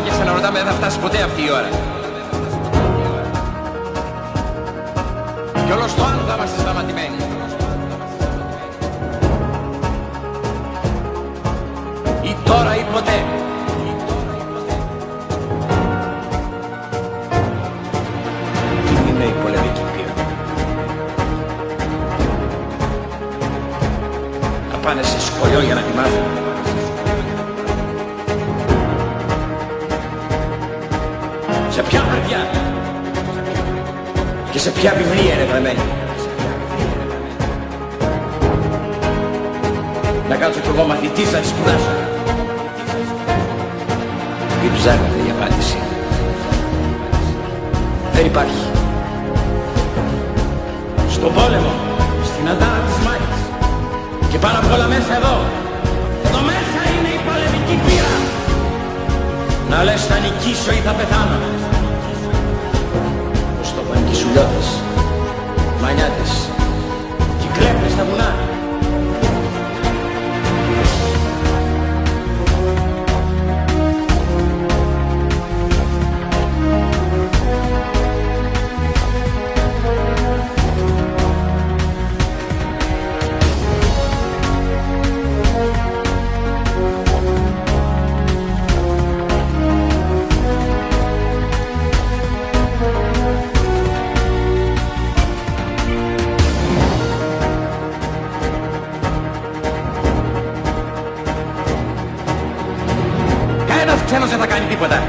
και ξαναρωτάμε, δεν θα φτάσει ποτέ αυτή η ώρα. Κι όλος το άλλο θα είμαστε σταματημένοι. Ή τώρα ή ποτέ. Τι είναι η πολεμική πείρα? Να πάνε σε σχολείο για να τη μάθουν. Σε ποια χαρτιά και σε ποια βιβλία είναι γραμμένη? Να κάτσω κι εγώ μαθητής να τη σπουδάσω. Μην ψάχνετε η απάντηση. Δεν υπάρχει. Στον πόλεμο, στην αντάρα της μάχης και πάνω απ' όλα μέσα εδώ. Εδώ μέσα είναι η πολεμική πείρα. Να λες θα νικήσω ή θα πεθάνω. Πώς το πάνε και οι σουλιώτες, μανιάτες και οι κλέπτες στα βουνά. Ξένος δεν θα κάνει τίποτα.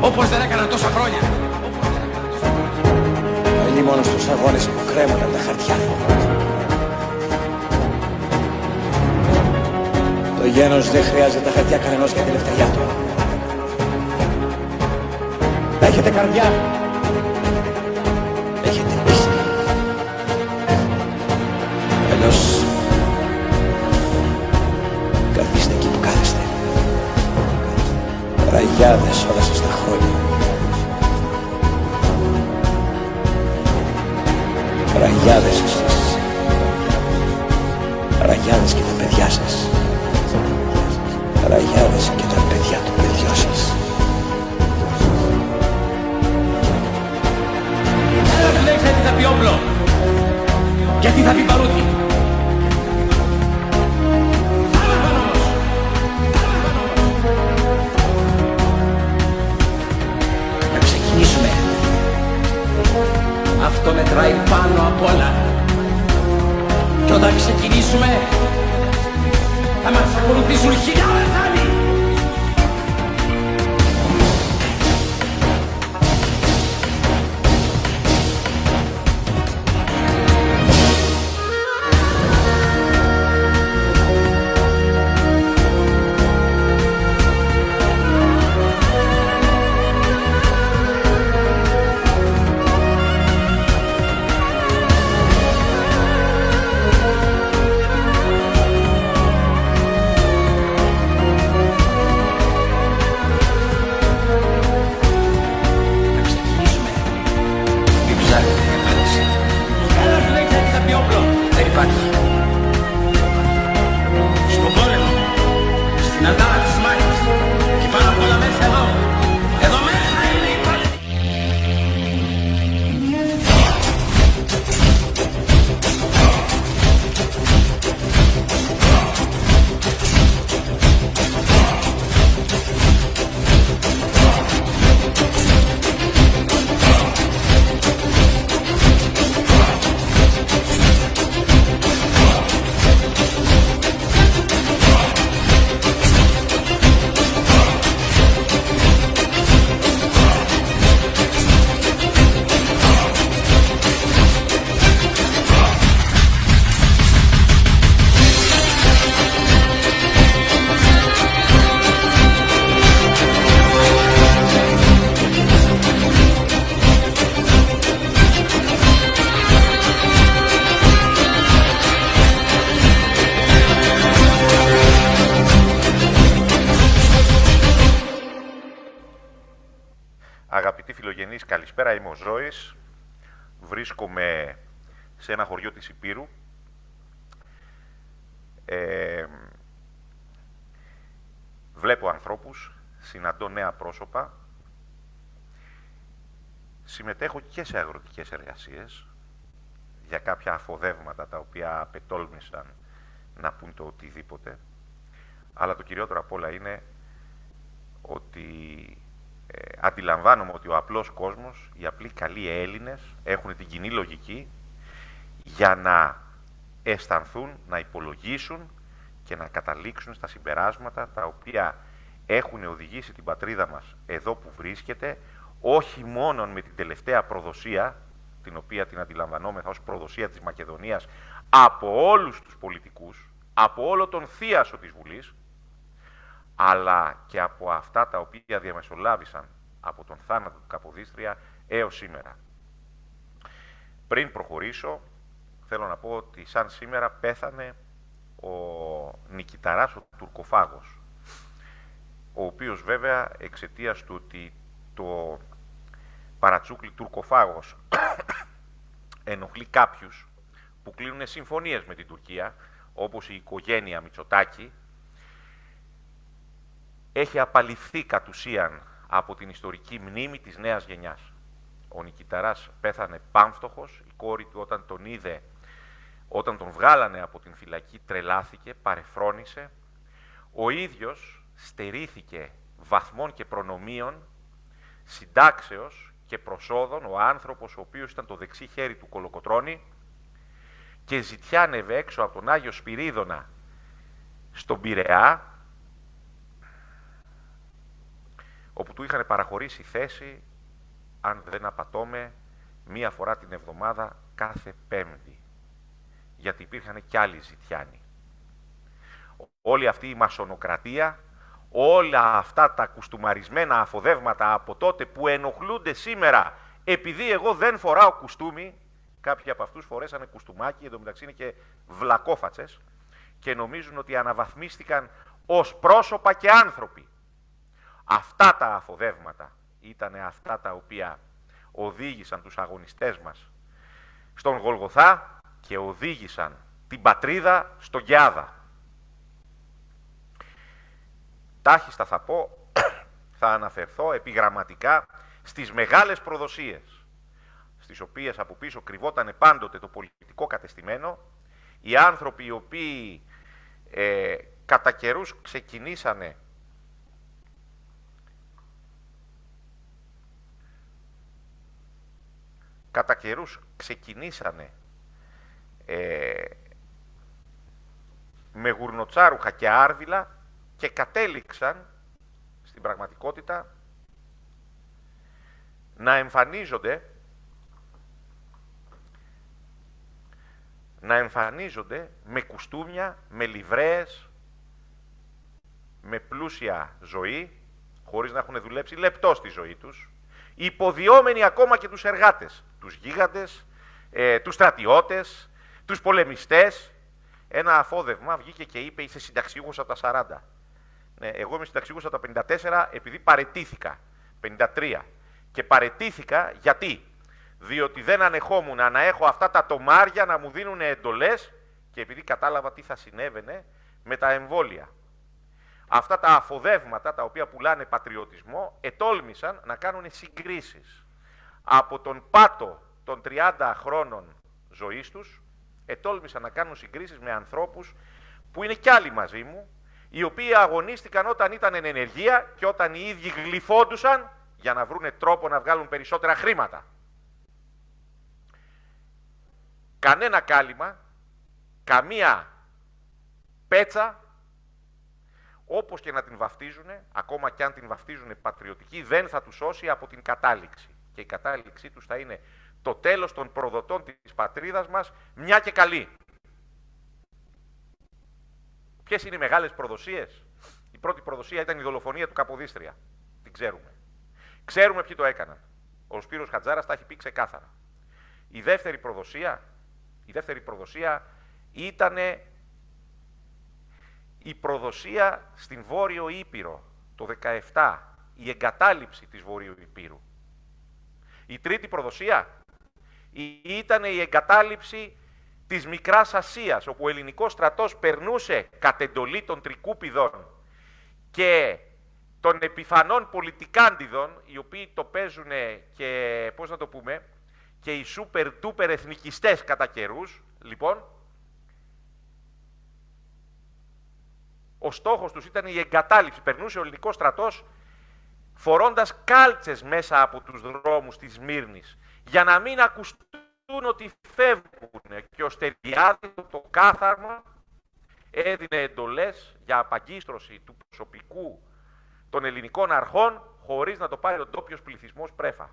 Όπως δεν έκαναν τόσα χρόνια. Αλλή μόνο στους αγώνες που κρέμονται από τα χαρτιά. Το γένος δεν χρειάζεται τα χαρτιά κανενός για την ελευθεριά του. Έχετε καρδιά. Έχετε πίστη. Αλλιώς καθίστε εκεί που κάθεστε. Ραγιάδες όλα σας τα χρόνια. Ραγιάδες εσείς. Ραγιάδες και τα παιδιά σας. Ραγιάδες και τα παιδιά των παιδιών σας. Έλα σου λέει τι θα πει όπλο. Γιατί θα πει παρούτη. Αυτό μετράει πάνω απ' όλα. Και όταν ξεκινήσουμε θα μας ακολουθήσουν χιλιάδες άλλοι. Αγαπητοί φιλογενείς, καλησπέρα, είμαι ο Ζώης. Βρίσκομαι σε ένα χωριό της Υπήρου. Βλέπω ανθρώπους, συναντώ νέα πρόσωπα, συμμετέχω και σε αγροτικές εργασίες για κάποια αφοδεύματα τα οποία απετόλμησαν να πούν το οτιδήποτε, αλλά το κυριότερο απ' όλα είναι ότι αντιλαμβάνομαι ότι ο απλός κόσμος, οι απλοί καλοί Έλληνες έχουν την κοινή λογική για να αισθανθούν, να υπολογίσουν και να καταλήξουν στα συμπεράσματα τα οποία έχουν οδηγήσει την πατρίδα μας εδώ που βρίσκεται, όχι μόνο με την τελευταία προδοσία, την οποία την αντιλαμβανόμεθα ως προδοσία της Μακεδονίας, από όλους τους πολιτικούς, από όλο τον θίασο της Βουλής, αλλά και από αυτά τα οποία διαμεσολάβησαν από τον θάνατο του Καποδίστρια έως σήμερα. Πριν προχωρήσω, θέλω να πω ότι σαν σήμερα πέθανε ο Νικηταράς ο Τουρκοφάγος, ο οποίος βέβαια εξαιτίας του ότι το παρατσούκλι Τουρκοφάγος ενοχλεί κάποιους που κλείνουν συμφωνίες με την Τουρκία, όπως η οικογένεια Μητσοτάκη, έχει απαλληφθεί κατ' ουσίαν από την ιστορική μνήμη της νέας γενιάς. Ο Νικηταράς πέθανε πάμφτωχος, η κόρη του όταν τον είδε, όταν τον βγάλανε από την φυλακή, τρελάθηκε, παρεφρόνησε. Ο ίδιος στερήθηκε βαθμών και προνομίων, συντάξεως και προσόδων, ο άνθρωπος ο οποίος ήταν το δεξί χέρι του Κολοκοτρώνη, και ζητιάνευε έξω από τον Άγιο Σπυρίδωνα στον Πειραιά, όπου του είχαν παραχωρήσει θέση, αν δεν απατώμε, μία φορά την εβδομάδα κάθε Πέμπτη, γιατί υπήρχαν κι άλλοι ζητιάνοι. Όλη αυτή η μασονοκρατία, όλα αυτά τα κουστούμαρισμένα αφοδεύματα από τότε που ενοχλούνται σήμερα, επειδή εγώ δεν φοράω κουστούμι, κάποιοι από αυτούς φορέσανε κουστούμάκι, εντωμεταξύ είναι και βλακόφατσες, και νομίζουν ότι αναβαθμίστηκαν ως πρόσωπα και άνθρωποι. Αυτά τα αφοδεύματα ήταν αυτά τα οποία οδήγησαν τους αγωνιστές μας στον Γολγοθά και οδήγησαν την πατρίδα στον Γιάδα. Τάχιστα θα πω, θα αναφερθώ επιγραμματικά στις μεγάλες προδοσίες, στις οποίες από πίσω κρυβόταν πάντοτε το πολιτικό κατεστημένο, οι άνθρωποι οι οποίοι κατά καιρούς ξεκινήσανε με γουρνοτσάρουχα και άρδιλα και κατέληξαν στην πραγματικότητα να εμφανίζονται με κουστούμια, με λιβρέες, με πλούσια ζωή, χωρίς να έχουν δουλέψει λεπτό στη ζωή τους, υποδιόμενοι ακόμα και τους εργάτες, τους γίγαντες, τους στρατιώτες, τους πολεμιστές. Ένα αφόδευμα βγήκε και είπε: είσαι συνταξιούχος από τα 40. Ναι, εγώ είμαι συνταξιούχος από τα 54 επειδή παραιτήθηκα, 53. Και παραιτήθηκα γιατί? Διότι δεν ανεχόμουν να έχω αυτά τα τομάρια να μου δίνουν εντολές και επειδή κατάλαβα τι θα συνέβαινε με τα εμβόλια. Αυτά τα αφοδεύματα τα οποία πουλάνε πατριωτισμό ετόλμησαν να κάνουν συγκρίσεις. Από τον πάτο των 30 χρόνων ζωής τους ετόλμησαν να κάνουν συγκρίσεις με ανθρώπους που είναι κι άλλοι μαζί μου, οι οποίοι αγωνίστηκαν όταν ήταν εν ενεργεία και όταν οι ίδιοι γλυφόντουσαν για να βρούνε τρόπο να βγάλουν περισσότερα χρήματα. Κανένα κάλυμα, καμία πέτσα, όπως και να την βαφτίζουνε, ακόμα και αν την βαφτίζουνε πατριωτική, δεν θα τους σώσει από την κατάληξη. Και η κατάληξή τους θα είναι το τέλος των προδοτών της πατρίδας μας, μια και καλή. Ποιες είναι οι μεγάλες προδοσίες? Η πρώτη προδοσία ήταν η δολοφονία του Καποδίστρια. Την ξέρουμε. Ξέρουμε ποιοι το έκαναν. Ο Σπύρος Χατζάρας τα έχει πει ξεκάθαρα. Η δεύτερη προδοσία ήταν η προδοσία στην Βόρειο Ήπειρο το 17, η εγκατάλειψη της Βορείου Ήπειρου. Η τρίτη προδοσία ήταν η εγκατάλειψη της Μικράς Ασίας, όπου ο ελληνικός στρατός περνούσε κατ' εντολή των Τρικούπιδων και των επιφανών πολιτικάντιδων, οι οποίοι το παίζουν και, πώς να το πούμε, και οι super duper εθνικιστές κατά καιρούς, λοιπόν, ο στόχος τους ήταν η εγκατάλειψη. Περνούσε ο ελληνικός στρατός φορώντας κάλτσες μέσα από τους δρόμους της Σμύρνης, για να μην ακουστούν ότι φεύγουν. Και ο Στεριάδης, το κάθαρμα, έδινε εντολές για απαγκίστρωση του προσωπικού των ελληνικών αρχών, χωρίς να το πάρει ο ντόπιος πληθυσμός πρέφα.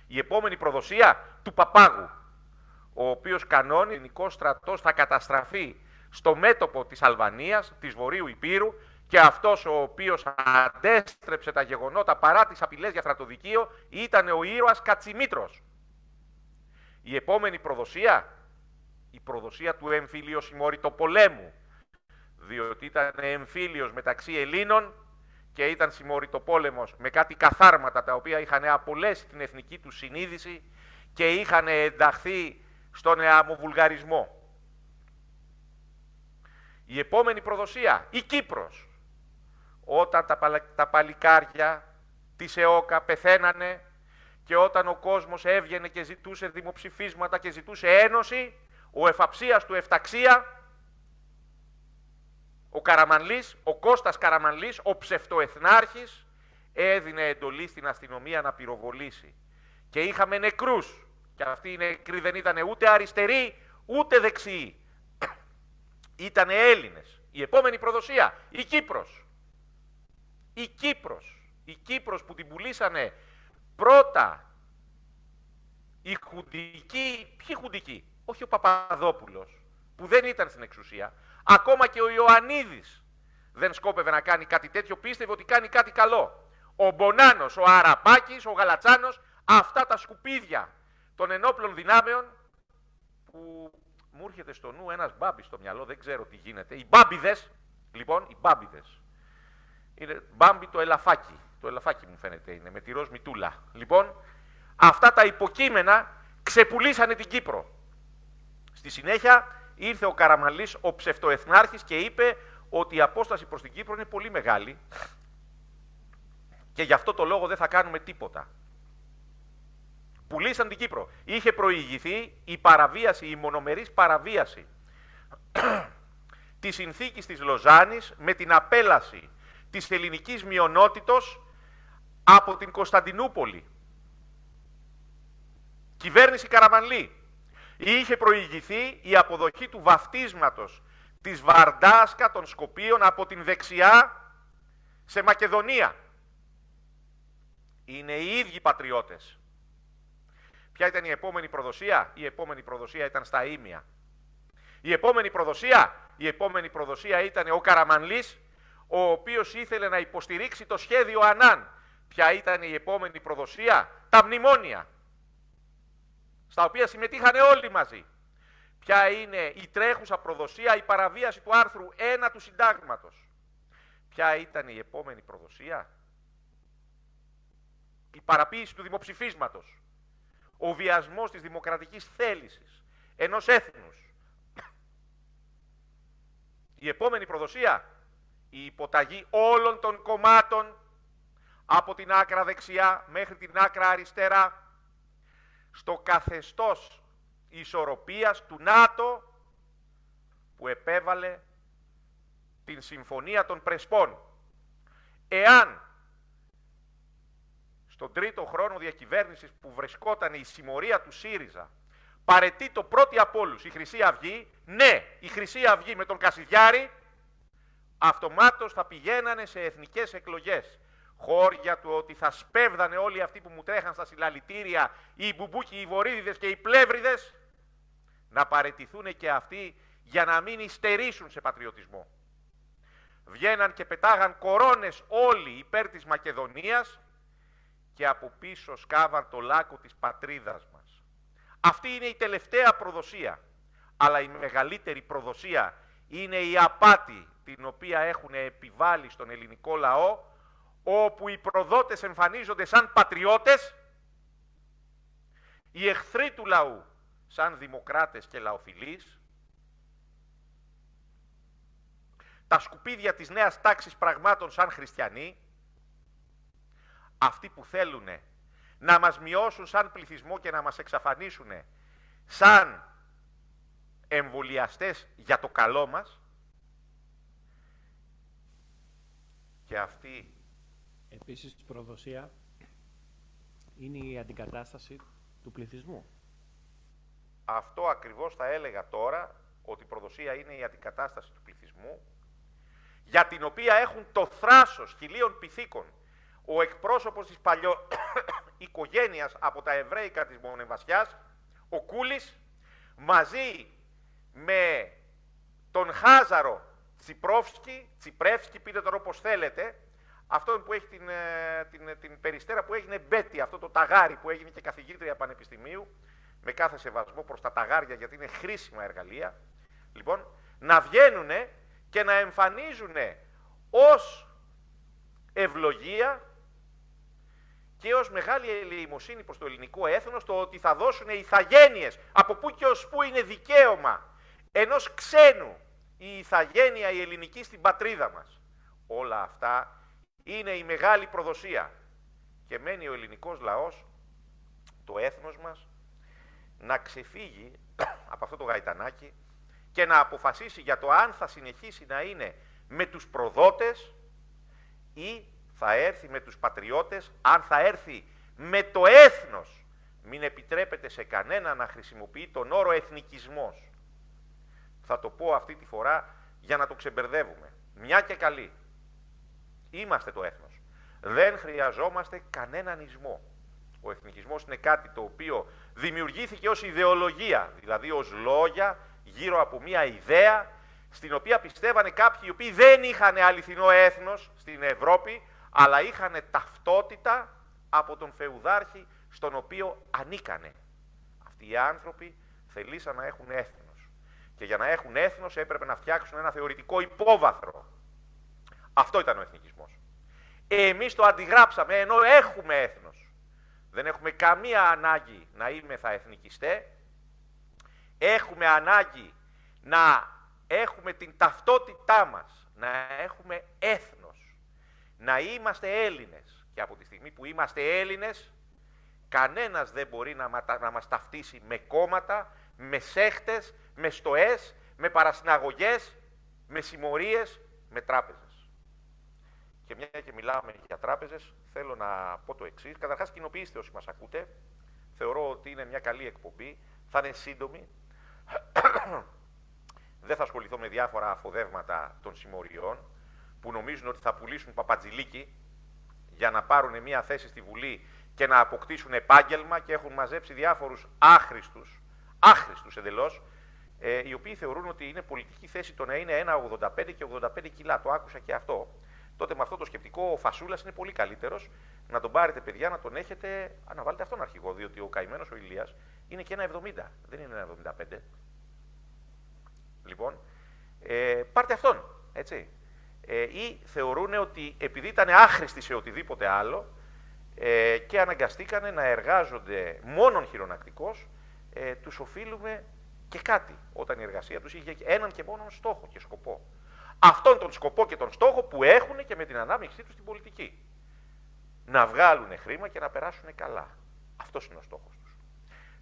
Η επόμενη προδοσία του Παπάγου, ο οποίος κανόνι ο ελληνικός στρατός θα καταστραφεί στο μέτωπο της Αλβανίας, της Βορείου Υπήρου, και αυτός ο οποίος αντέστρεψε τα γεγονότα παρά τις απειλές για στρατοδικείο ήταν ο ήρωας Κατσιμήτρος. Η επόμενη προδοσία, η προδοσία του εμφυλιοσημωρητοπολέμου, διότι ήταν εμφύλιος μεταξύ Ελλήνων και ήταν συμμορητοπόλεμος με κάτι καθάρματα τα οποία είχαν απολέσει την εθνική του συνείδηση και είχαν ενταχθεί στον εαμοβουλγαρισμό. Η επόμενη προδοσία, η Κύπρος, όταν τα παλικάρια της ΕΟΚΑ πεθαίνανε και όταν ο κόσμος έβγαινε και ζητούσε δημοψηφίσματα και ζητούσε ένωση, ο εφαψίας του Εφταξία, ο Καραμανλής, ο Κώστας Καραμανλής, ο ψευτοεθνάρχης, έδινε εντολή στην αστυνομία να πυροβολήσει. Και είχαμε νεκρούς. Και αυτοί οι νεκροί δεν ήταν ούτε αριστεροί, ούτε δεξιοί. Ήτανε Έλληνες. Η επόμενη προδοσία, η Κύπρος. Η Κύπρος. Η Κύπρος που την πουλήσανε πρώτα οι χουντικοί. Ποιοι χουντικοί? Όχι ο Παπαδόπουλος, που δεν ήταν στην εξουσία. Ακόμα και ο Ιωαννίδης δεν σκόπευε να κάνει κάτι τέτοιο, πίστευε ότι κάνει κάτι καλό. Ο Μπονάνος, ο Αραπάκης, ο Γαλατσάνος, αυτά τα σκουπίδια των ενόπλων δυνάμεων, που μου έρχεται στο νου ένας μπάμπης στο μυαλό, δεν ξέρω τι γίνεται. Οι μπάμπιδες, λοιπόν, οι μπάμπιδες. Είναι μπάμπι το ελαφάκι. Το ελαφάκι μου φαίνεται είναι, με τη ροζ μητούλα. Λοιπόν, αυτά τα υποκείμενα ξεπουλήσανε την Κύπρο. Στη συνέχεια ήρθε ο Καραμανλής, ο ψευτοεθνάρχης, και είπε ότι η απόσταση προς την Κύπρο είναι πολύ μεγάλη και γι' αυτό το λόγο δεν θα κάνουμε τίποτα. Πουλήσαν την Κύπρο. Είχε προηγηθεί η παραβίαση, η μονομερής παραβίαση της συνθήκης της Λοζάνης με την απέλαση της ελληνικής μειονότητος από την Κωνσταντινούπολη. Κυβέρνηση Καραμανλή. Είχε προηγηθεί η αποδοχή του βαφτίσματος της Βαρντάσκα των Σκοπίων από την δεξιά σε Μακεδονία. Είναι οι ίδιοι πατριώτες. Ποια ήταν η επόμενη προδοσία? Η επόμενη προδοσία ήταν στα Ήμια. Η επόμενη προδοσία ήταν ο Καραμανλής, ο οποίος ήθελε να υποστηρίξει το σχέδιο Ανάν. Ποια ήταν η επόμενη προδοσία? Τα μνημόνια, στα οποία συμμετείχαν όλοι μαζί. Ποια είναι η τρέχουσα προδοσία? Η παραβίαση του άρθρου 1 του Συντάγματος. Ποια ήταν η επόμενη προδοσία? Η παραποίηση του δημοψηφίσματος. Ο βιασμός της δημοκρατικής θέλησης ενός έθνους. Η επόμενη προδοσία, η υποταγή όλων των κομμάτων από την άκρα δεξιά μέχρι την άκρα αριστερά στο καθεστώς ισορροπίας του ΝΑΤΟ που επέβαλε την Συμφωνία των Πρεσπών. Εάν στον τρίτο χρόνο διακυβέρνησης που βρισκόταν η συμμορία του ΣΥΡΙΖΑ παρετεί το πρώτη από όλους η Χρυσή Αυγή, ναι, η Χρυσή Αυγή με τον Κασιδιάρη, αυτομάτως θα πηγαίνανε σε εθνικές εκλογές. Χώρια του ότι θα σπέβδανε όλοι αυτοί που μου τρέχαν στα συλλαλητήρια, οι μπουμπούκοι, οι βορίδιδες και οι πλεύριδες, να παραιτηθούν και αυτοί για να μην υστερήσουν σε πατριωτισμό. Βγαίναν και πετάγαν κορώνες όλοι υπέρ της Μακεδονίας και από πίσω σκάβαν το λάκκο της πατρίδας μας. Αυτή είναι η τελευταία προδοσία. Αλλά η μεγαλύτερη προδοσία είναι η απάτη την οποία έχουν επιβάλει στον ελληνικό λαό, όπου οι προδότες εμφανίζονται σαν πατριώτες, οι εχθροί του λαού σαν δημοκράτες και λαοφιλείς, τα σκουπίδια της νέας τάξης πραγμάτων σαν χριστιανοί, αυτοί που θέλουν να μας μειώσουν σαν πληθυσμό και να μας εξαφανίσουν σαν εμβολιαστές για το καλό μας, και αυτή επίσης η προδοσία είναι η αντικατάσταση του πληθυσμού. Αυτό ακριβώς θα έλεγα τώρα, ότι η προδοσία είναι η αντικατάσταση του πληθυσμού, για την οποία έχουν το θράσος 1000 πυθίκων ο εκπρόσωπος της οικογένειας από τα Εβραίικα της Μονεβασιάς, ο Κούλης, μαζί με τον Χάζαρο Τσιπρεύσκι, πείτε τώρα όπως θέλετε, αυτόν που έχει την περιστέρα που έγινε Μπέτη, αυτό το ταγάρι που έγινε και καθηγήτρια πανεπιστημίου, με κάθε σεβασμό προς τα ταγάρια γιατί είναι χρήσιμα εργαλεία, λοιπόν, να βγαίνουν και να εμφανίζουν ως ευλογία και ως μεγάλη ελεημοσύνη προς το ελληνικό έθνος το ότι θα δώσουν ηθαγένειες, από πού και ως πού είναι δικαίωμα ενός ξένου η ηθαγένεια η ελληνική στην πατρίδα μας. Όλα αυτά είναι η μεγάλη προδοσία και μένει ο ελληνικός λαός, το έθνος μας, να ξεφύγει από αυτό το γαϊτανάκι και να αποφασίσει για το αν θα συνεχίσει να είναι με τους προδότες ή θα έρθει με τους πατριώτες, αν θα έρθει με το έθνος. Μην επιτρέπεται σε κανένα να χρησιμοποιεί τον όρο εθνικισμός. Θα το πω αυτή τη φορά για να το ξεμπερδεύουμε. Μια και καλή. Είμαστε το έθνος. Δεν χρειαζόμαστε κανέναν ισμό. Ο εθνικισμός είναι κάτι το οποίο δημιουργήθηκε ως ιδεολογία, δηλαδή ως λόγια γύρω από μια ιδέα στην οποία πιστεύανε κάποιοι οι οποίοι δεν είχαν αληθινό έθνος στην Ευρώπη, αλλά είχαν ταυτότητα από τον φεουδάρχη στον οποίο ανήκανε. Αυτοί οι άνθρωποι θελήσαν να έχουν έθνος. Και για να έχουν έθνος έπρεπε να φτιάξουν ένα θεωρητικό υπόβαθρο. Αυτό ήταν ο εθνικισμός. Εμείς το αντιγράψαμε, ενώ έχουμε έθνος. Δεν έχουμε καμία ανάγκη να είμεθα εθνικιστέ. Έχουμε ανάγκη να έχουμε την ταυτότητά μας, να έχουμε έθνος, να είμαστε Έλληνες. Και από τη στιγμή που είμαστε Έλληνες, κανένας δεν μπορεί να μας ταυτίσει με κόμματα, με σέχτες, με στοές, με παρασυναγωγές, με συμμορίες, με τράπεζες. Και μια και μιλάμε για τράπεζες, θέλω να πω το εξής. Καταρχάς, κοινοποιήστε όσοι μας ακούτε. Θεωρώ ότι είναι μια καλή εκπομπή. Θα είναι σύντομη. Δεν θα ασχοληθώ με διάφορα αφοδεύματα των συμμοριών που νομίζουν ότι θα πουλήσουν παπατζηλίκι για να πάρουν μια θέση στη Βουλή και να αποκτήσουν επάγγελμα και έχουν μαζέψει διάφορους άχρηστους εντελώς, οι οποίοι θεωρούν ότι είναι πολιτική θέση το να είναι 1,85 και 85 κιλά. Το άκουσα και αυτό. Τότε με αυτό το σκεπτικό ο Φασούλας είναι πολύ καλύτερος. Να τον πάρετε, παιδιά, να τον έχετε, να βάλετε αυτόν αρχηγό, διότι ο καημένος ο Ηλίας είναι και 1,70, δεν είναι 1,75. Λοιπόν, πάρτε αυτόν, έτσι. Ή θεωρούν ότι επειδή ήταν άχρηστοι σε οτιδήποτε άλλο και αναγκαστήκανε να εργάζονται μόνον χειρονακτικώς, τους οφείλουμε και κάτι, όταν η εργασία τους είχε έναν και μόνον στόχο και σκοπό. Αυτόν τον σκοπό και τον στόχο που έχουν και με την ανάμειξή τους στην πολιτική. Να βγάλουν χρήμα και να περάσουν καλά. Αυτός είναι ο στόχος τους.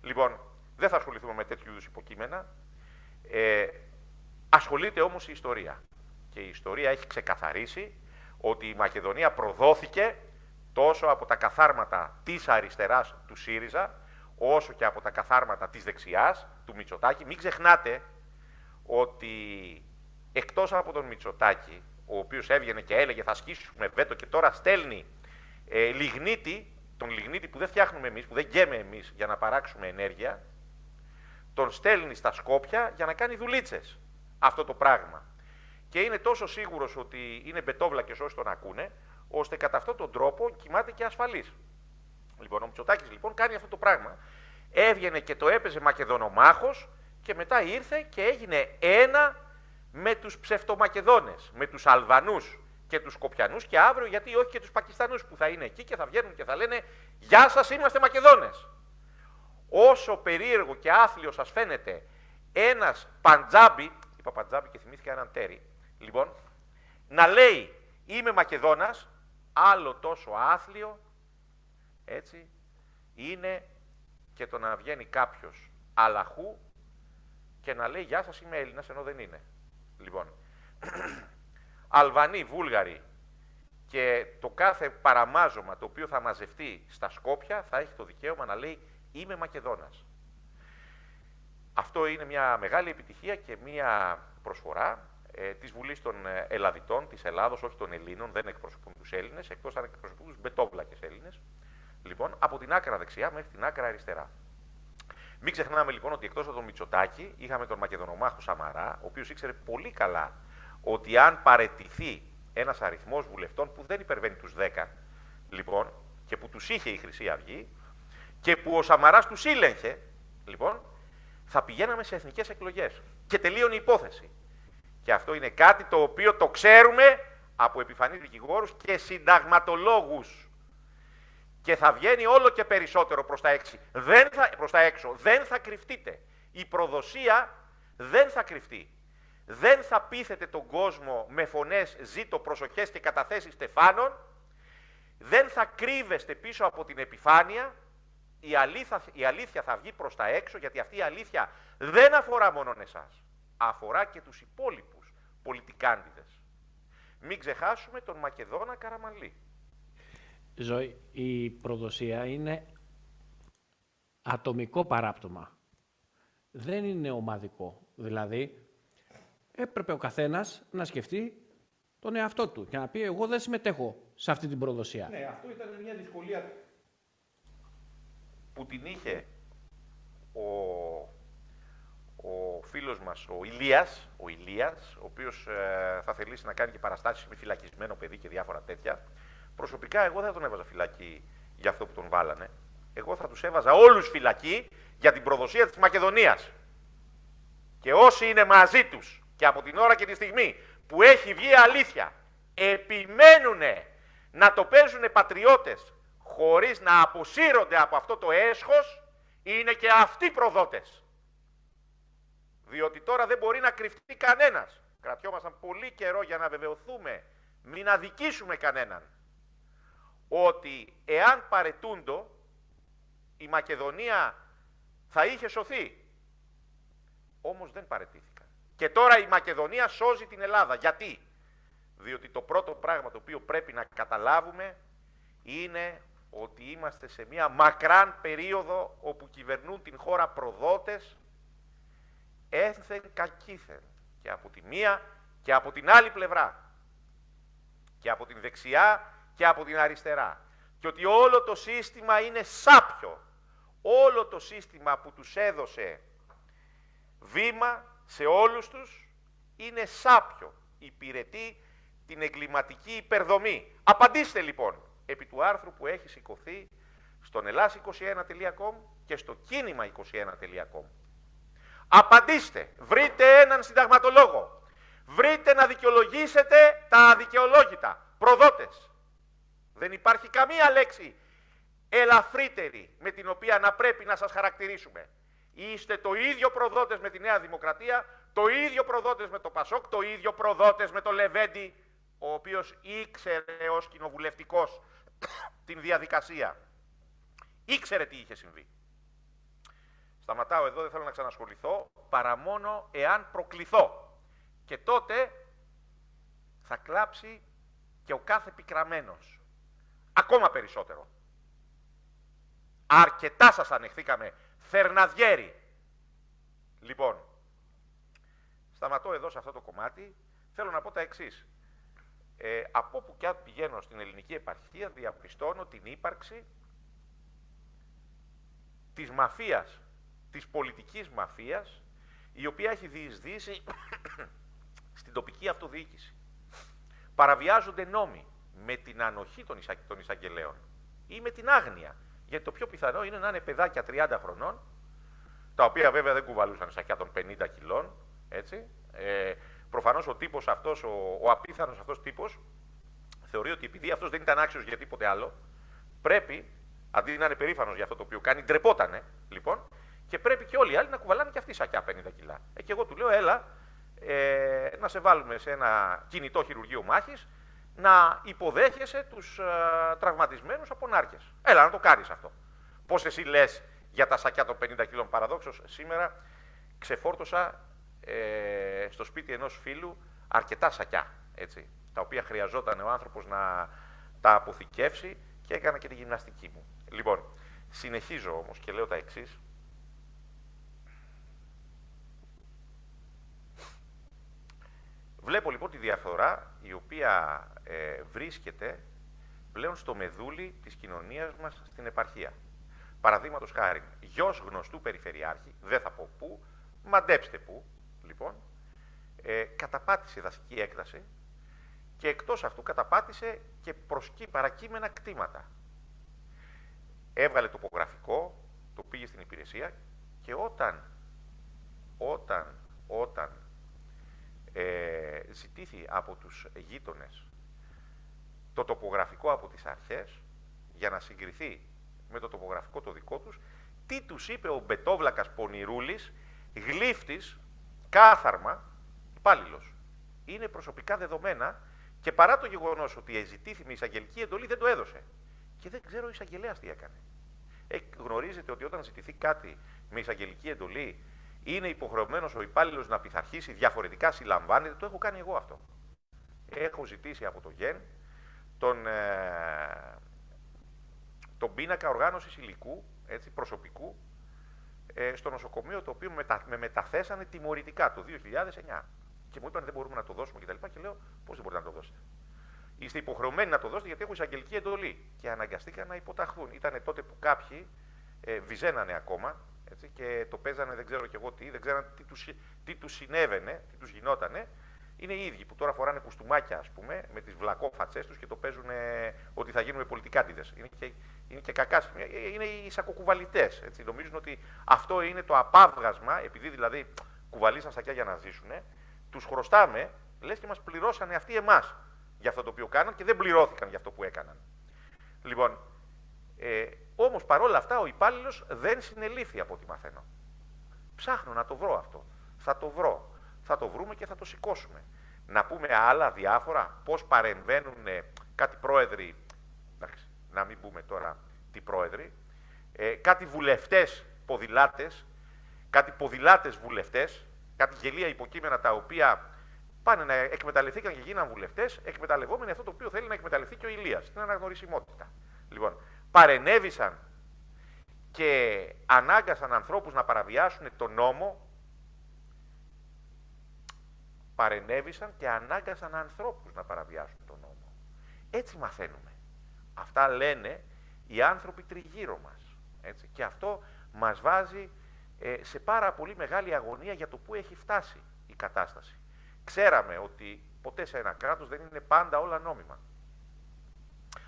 Λοιπόν, δεν θα ασχοληθούμε με τέτοιου είδους υποκείμενα. Ασχολείται όμως η ιστορία. Και η ιστορία έχει ξεκαθαρίσει ότι η Μακεδονία προδόθηκε τόσο από τα καθάρματα της αριστεράς του ΣΥΡΙΖΑ, όσο και από τα καθάρματα της δεξιάς, του Μητσοτάκη. Μην ξεχνάτε ότι εκτός από τον Μητσοτάκη, ο οποίος έβγαινε και έλεγε θα ασκήσουμε βέτο και τώρα στέλνει λιγνίτη, τον λιγνίτη που δεν φτιάχνουμε εμείς, που δεν γκαίμε εμείς για να παράξουμε ενέργεια, τον στέλνει στα Σκόπια για να κάνει δουλίτσες αυτό το πράγμα. Και είναι τόσο σίγουρος ότι είναι μπετόβλακες όσοι τον ακούνε, ώστε κατά αυτόν τον τρόπο κοιμάται και ασφαλής. Λοιπόν, ο Μητσοτάκης λοιπόν κάνει αυτό το πράγμα. Έβγαινε και το έπαιζε Μακεδονομάχος και μετά ήρθε και έγινε ένα με τους ψευτομακεδόνες, με τους Αλβανούς και τους Σκοπιανούς και αύριο γιατί όχι και τους Πακιστανούς που θα είναι εκεί και θα βγαίνουν και θα λένε «Γεια σας, είμαστε Μακεδόνες». Όσο περίεργο και άθλιο σας φαίνεται ένας Παντζάμπι, είπα Παντζάμπι και θυμήθηκα έναν τέρι, λοιπόν, να λέει είμαι Μακεδόνας, άλλο τόσο άθλιο, έτσι, είναι και το να βγαίνει κάποιος αλαχού και να λέει γεια σας είμαι Έλληνας ενώ δεν είναι. Λοιπόν, Αλβανοί, Βούλγαροι και το κάθε παραμάζωμα το οποίο θα μαζευτεί στα Σκόπια θα έχει το δικαίωμα να λέει είμαι Μακεδόνας. Αυτό είναι μια μεγάλη επιτυχία και μια προσφορά της Βουλής των Ελλαδιτών, της Ελλάδος, όχι των Ελλήνων, δεν εκπροσωπούν τους Έλληνες, εκτός αν εκπροσωπούν τους μπετόβλακες Έλληνες. Λοιπόν, από την άκρα δεξιά μέχρι την άκρα αριστερά. Μην ξεχνάμε λοιπόν ότι εκτός από τον Μητσοτάκη είχαμε τον Μακεδονομάχο Σαμαρά, ο οποίος ήξερε πολύ καλά ότι αν παραιτηθεί ένας αριθμός βουλευτών που δεν υπερβαίνει τους 10, λοιπόν, και που τους είχε η Χρυσή Αυγή και που ο Σαμαράς τους ήλεγχε, λοιπόν, θα πηγαίναμε σε εθνικές εκλογές. Και τελείωνε η υπόθεση. Και αυτό είναι κάτι το οποίο το ξέρουμε από επιφανείς δικηγόρους και συνταγματολόγους. Και θα βγαίνει όλο και περισσότερο προς τα έξω. Δεν θα κρυφτείτε. Η προδοσία δεν θα κρυφτεί. Δεν θα πείθετε τον κόσμο με φωνές ζήτω, προσοχές και καταθέσεις στεφάνων. Δεν θα κρύβεστε πίσω από την επιφάνεια. Η αλήθεια θα βγει προς τα έξω, γιατί αυτή η αλήθεια δεν αφορά μόνο εσάς. Αφορά και τους υπόλοιπους πολιτικάντιδες. Μην ξεχάσουμε τον Μακεδόνα Καραμανλή. Ζωή, η προδοσία είναι ατομικό παράπτωμα. Δεν είναι ομαδικό. Δηλαδή, έπρεπε ο καθένας να σκεφτεί τον εαυτό του και να πει εγώ δεν συμμετέχω σε αυτή την προδοσία. Ναι, αυτό ήταν μια δυσκολία που την είχε ο φίλος μας, ο Ηλίας, ο οποίος θα θελήσει να κάνει και παραστάσεις με φυλακισμένο παιδί και διάφορα τέτοια. Προσωπικά εγώ δεν θα τον έβαζα φυλακή για αυτό που τον βάλανε. Εγώ θα τους έβαζα όλους φυλακή για την προδοσία της Μακεδονίας. Και όσοι είναι μαζί τους και από την ώρα και τη στιγμή που έχει βγει αλήθεια, επιμένουνε να το παίζουν πατριώτες χωρίς να αποσύρονται από αυτό το έσχος, είναι και αυτοί προδότες. Διότι τώρα δεν μπορεί να κρυφτεί κανένας. Κρατιόμασταν πολύ καιρό για να βεβαιωθούμε, μην αδικήσουμε κανέναν, ότι εάν παρετούντο η Μακεδονία θα είχε σωθεί. Όμως δεν παρετήθηκαν. Και τώρα η Μακεδονία σώζει την Ελλάδα. Γιατί? Διότι το πρώτο πράγμα το οποίο πρέπει να καταλάβουμε είναι ότι είμαστε σε μια μακράν περίοδο όπου κυβερνούν την χώρα προδότες ένθεν κακήθεν. Και από τη μία και από την άλλη πλευρά. Και από την δεξιά και από την αριστερά. Και ότι όλο το σύστημα είναι σάπιο. Όλο το σύστημα που τους έδωσε βήμα σε όλους τους είναι σάπιο. Υπηρετεί την εγκληματική υπερδομή. Απαντήστε λοιπόν επί του άρθρου που έχει σηκωθεί στον Ελλάς21.com και στο κίνημα21.com. Απαντήστε. Βρείτε έναν συνταγματολόγο. Βρείτε να δικαιολογήσετε τα αδικαιολόγητα. Προδότες. Δεν υπάρχει καμία λέξη ελαφρύτερη με την οποία να πρέπει να σας χαρακτηρίσουμε. Είστε το ίδιο προδότες με τη Νέα Δημοκρατία, το ίδιο προδότες με το Πασόκ, το ίδιο προδότες με το Λεβέντη, ο οποίος ήξερε ως κοινοβουλευτικός την διαδικασία. Ήξερε τι είχε συμβεί. Σταματάω εδώ, δεν θέλω να ξανασχοληθώ, παρά μόνο εάν προκληθώ. Και τότε θα κλάψει και ο κάθε πικραμένος. Ακόμα περισσότερο. Αρκετά σας ανεχθήκαμε. Θερναδιέρη. Λοιπόν, σταματώ εδώ σε αυτό το κομμάτι. Θέλω να πω τα εξής. Από όπου και αν πηγαίνω στην ελληνική επαρχία, διαπιστώνω την ύπαρξη της μαφίας, της πολιτικής μαφίας, η οποία έχει διεισδύσει στην τοπική αυτοδιοίκηση. Παραβιάζονται νόμοι με την ανοχή των εισαγγελέων ή με την άγνοια. Γιατί το πιο πιθανό είναι να είναι παιδάκια 30 χρονών, τα οποία βέβαια δεν κουβαλούσαν σακιά των 50 κιλών, έτσι. Προφανώς ο τύπος αυτός, ο απίθανος αυτός τύπος, θεωρεί ότι επειδή αυτός δεν ήταν άξιος για τίποτε άλλο, πρέπει, αντί να είναι περήφανος για αυτό το οποίο κάνει, ντρεπότανε, λοιπόν, και πρέπει και όλοι οι άλλοι να κουβαλάνε και αυτοί σακιά 50 κιλά. Και εγώ του λέω, έλα, να σε βάλουμε σε ένα κινητό χειρουργείο μάχης, να υποδέχεσαι τους τραυματισμένους από νάρκες. Έλα να το κάνεις αυτό. Πώς εσύ λες για τα σακιά των 50 κιλών? Παραδόξως σήμερα ξεφόρτωσα στο σπίτι ενός φίλου αρκετά σακιά, έτσι, τα οποία χρειαζόταν ο άνθρωπος να τα αποθηκεύσει, και έκανα και τη γυμναστική μου. Λοιπόν, συνεχίζω όμως και λέω τα εξής. Βλέπω λοιπόν τη διαφορά η οποία βρίσκεται πλέον στο μεδούλι της κοινωνίας μας στην επαρχία. Παραδείγματος χάρη, γιος γνωστού περιφερειάρχη, δεν θα πω πού, μαντέψτε πού, λοιπόν, καταπάτησε δασική έκταση και εκτός αυτού καταπάτησε και παρακείμενα κτήματα. Έβγαλε τοπογραφικό, το πήγε στην υπηρεσία και όταν ζητήθη από τους γείτονες το τοπογραφικό από τις αρχές για να συγκριθεί με το τοπογραφικό το δικό τους, τι τους είπε ο μπετόβλακας πονηρούλης, γλύφτης, κάθαρμα, υπάλληλος. Είναι προσωπικά δεδομένα και παρά το γεγονός ότι ζητήθη με εισαγγελική εντολή δεν το έδωσε. Και δεν ξέρω ο εισαγγελέας τι έκανε. Γνωρίζετε ότι όταν ζητηθεί κάτι με εισαγγελική εντολή, είναι υποχρεωμένος ο υπάλληλος να πειθαρχήσει, διαφορετικά συλλαμβάνεται. Το έχω κάνει εγώ αυτό. Έχω ζητήσει από το ΓΕΝ τον πίνακα οργάνωσης υλικού, έτσι, προσωπικού, στο νοσοκομείο, το οποίο με μεταθέσανε τιμωρητικά το 2009. Και μου είπαν δεν μπορούμε να το δώσουμε κτλ. Και λέω πώς δεν μπορείτε να το δώσετε? Είστε υποχρεωμένοι να το δώσετε γιατί έχω εισαγγελική εντολή. Και αναγκαστήκαν να υποταχθούν. Ήταν τότε που κάποιοι βυζένανε ακόμα, έτσι, και το παίζανε, δεν ξέρω κι εγώ τι, δεν ξέραν τι τους συνέβαινε, τι τους γινότανε. Είναι οι ίδιοι που τώρα φοράνε κουστούμάκια, ας πούμε, με τις βλακόφατσές τους και το παίζουν ότι θα γίνουμε πολιτικάντιδες. Είναι και κακάς, είναι οι σακοκουβαλιτές. Έτσι. Νομίζουν ότι αυτό είναι το απάβγασμα, επειδή δηλαδή κουβαλήσαν σακιά για να ζήσουν, τους χρωστάμε, λες και μας πληρώσανε αυτοί εμάς για αυτό το οποίο κάναν και δεν πληρώθηκαν για αυτό που έκαναν. Λοιπόν, όμως παρόλα αυτά ο υπάλληλος δεν συνελήφθη από ό,τι μαθαίνω. Ψάχνω να το βρω αυτό. Θα το βρω. Θα το βρούμε και θα το σηκώσουμε. Να πούμε άλλα διάφορα, πώς παρεμβαίνουν κάτι πρόεδροι, εντάξει, να μην πούμε τώρα τι πρόεδροι, κάτι βουλευτές ποδηλάτες, κάτι ποδηλάτες βουλευτές, κάτι γελία υποκείμενα τα οποία πάνε να εκμεταλλευτήκαν και γίναν βουλευτές, εκμεταλλευόμενοι αυτό το οποίο θέλει να εκμεταλλευτεί και ο Ηλίας, την αναγνωρισιμότητα. Λοιπόν, παρενέβησαν και ανάγκασαν ανθρώπους να παραβιάσουν τον νόμο. Παρενέβησαν και ανάγκασαν ανθρώπους να παραβιάσουν τον νόμο. Έτσι μαθαίνουμε. Αυτά λένε οι άνθρωποι τριγύρω μας. Έτσι. Και αυτό μας βάζει σε πάρα πολύ μεγάλη αγωνία για το πού έχει φτάσει η κατάσταση. Ξέραμε ότι ποτέ σε ένα κράτος δεν είναι πάντα όλα νόμιμα.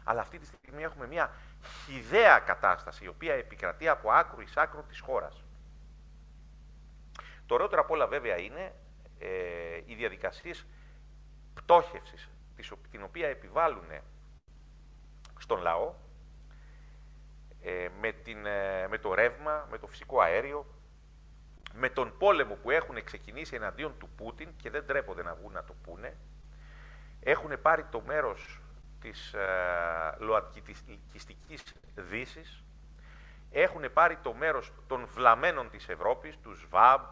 Αλλά αυτή τη στιγμή έχουμε μια χυδαία κατάσταση, η οποία επικρατεί από άκρου εις άκρο της χώρας. Το ωραιότερο απ' όλα βέβαια είναι οι διαδικασίες πτώχευσης, την οποία επιβάλλουν στον λαό με το ρεύμα, με το φυσικό αέριο, με τον πόλεμο που έχουν ξεκινήσει εναντίον του Πούτιν και δεν τρέπονται να βγουν να το πούνε. Έχουν πάρει το μέρος της λοατκιστικής Δύσης, έχουν πάρει το μέρος των βλαμένων της Ευρώπης, του ΣΒΑΜ,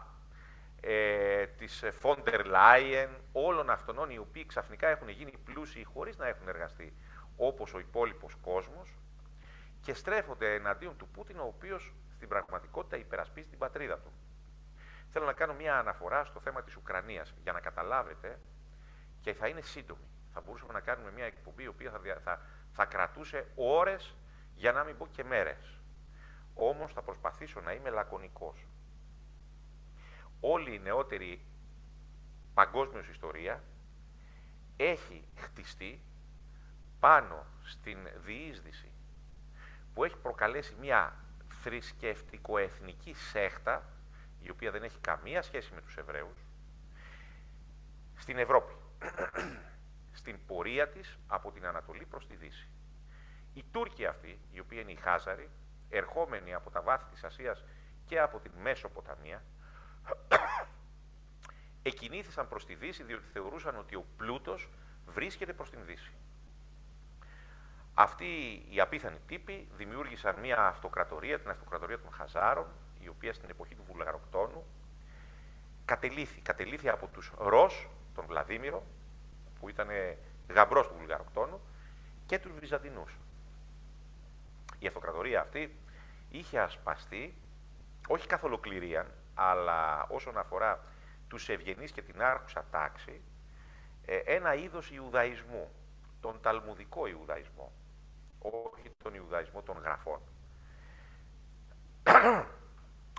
της Φόντερ Λάιεν, όλων αυτών οι οποίοι ξαφνικά έχουν γίνει πλούσιοι χωρίς να έχουν εργαστεί όπως ο υπόλοιπος κόσμος και στρέφονται εναντίον του Πούτιν, ο οποίος στην πραγματικότητα υπερασπίζει την πατρίδα του. Θέλω να κάνω μια αναφορά στο θέμα της Ουκρανίας για να καταλάβετε, και θα είναι σύντομη. Θα μπορούσαμε να κάνουμε μια εκπομπή η οποία θα κρατούσε ώρες, για να μην πω και μέρες. Όμως θα προσπαθήσω να είμαι λακωνικός. Όλη η νεότερη παγκόσμιος ιστορία έχει χτιστεί πάνω στην διείσδυση που έχει προκαλέσει μια θρησκευτικο-εθνική σέχτα, η οποία δεν έχει καμία σχέση με τους Εβραίους, στην Ευρώπη, στην πορεία της από την Ανατολή προς τη Δύση. Οι Τούρκοι αυτοί, οι οποίοι είναι οι Χάζαροι, ερχόμενοι από τα βάθη της Ασίας και από την Μέσοποταμία, εκινήθησαν προς τη Δύση διότι θεωρούσαν ότι ο πλούτος βρίσκεται προς την Δύση. Αυτοί οι απίθανοι τύποι δημιούργησαν μια αυτοκρατορία, την αυτοκρατορία των Χαζάρων, η οποία στην εποχή του Βουλγαροκτόνου κατελήθη από τους Ρος, τον Βλαδίμηρο, που ήταν γαμπρός του Βουλγαροκτόνου, και τους Βυζαντινούς. Η αυτοκρατορία αυτή είχε ασπαστεί, όχι καθ' ολοκληρία, αλλά όσον αφορά τους ευγενείς και την άρχουσα τάξη, ένα είδος Ιουδαϊσμού, τον ταλμουδικό Ιουδαϊσμό, όχι τον Ιουδαϊσμό των γραφών.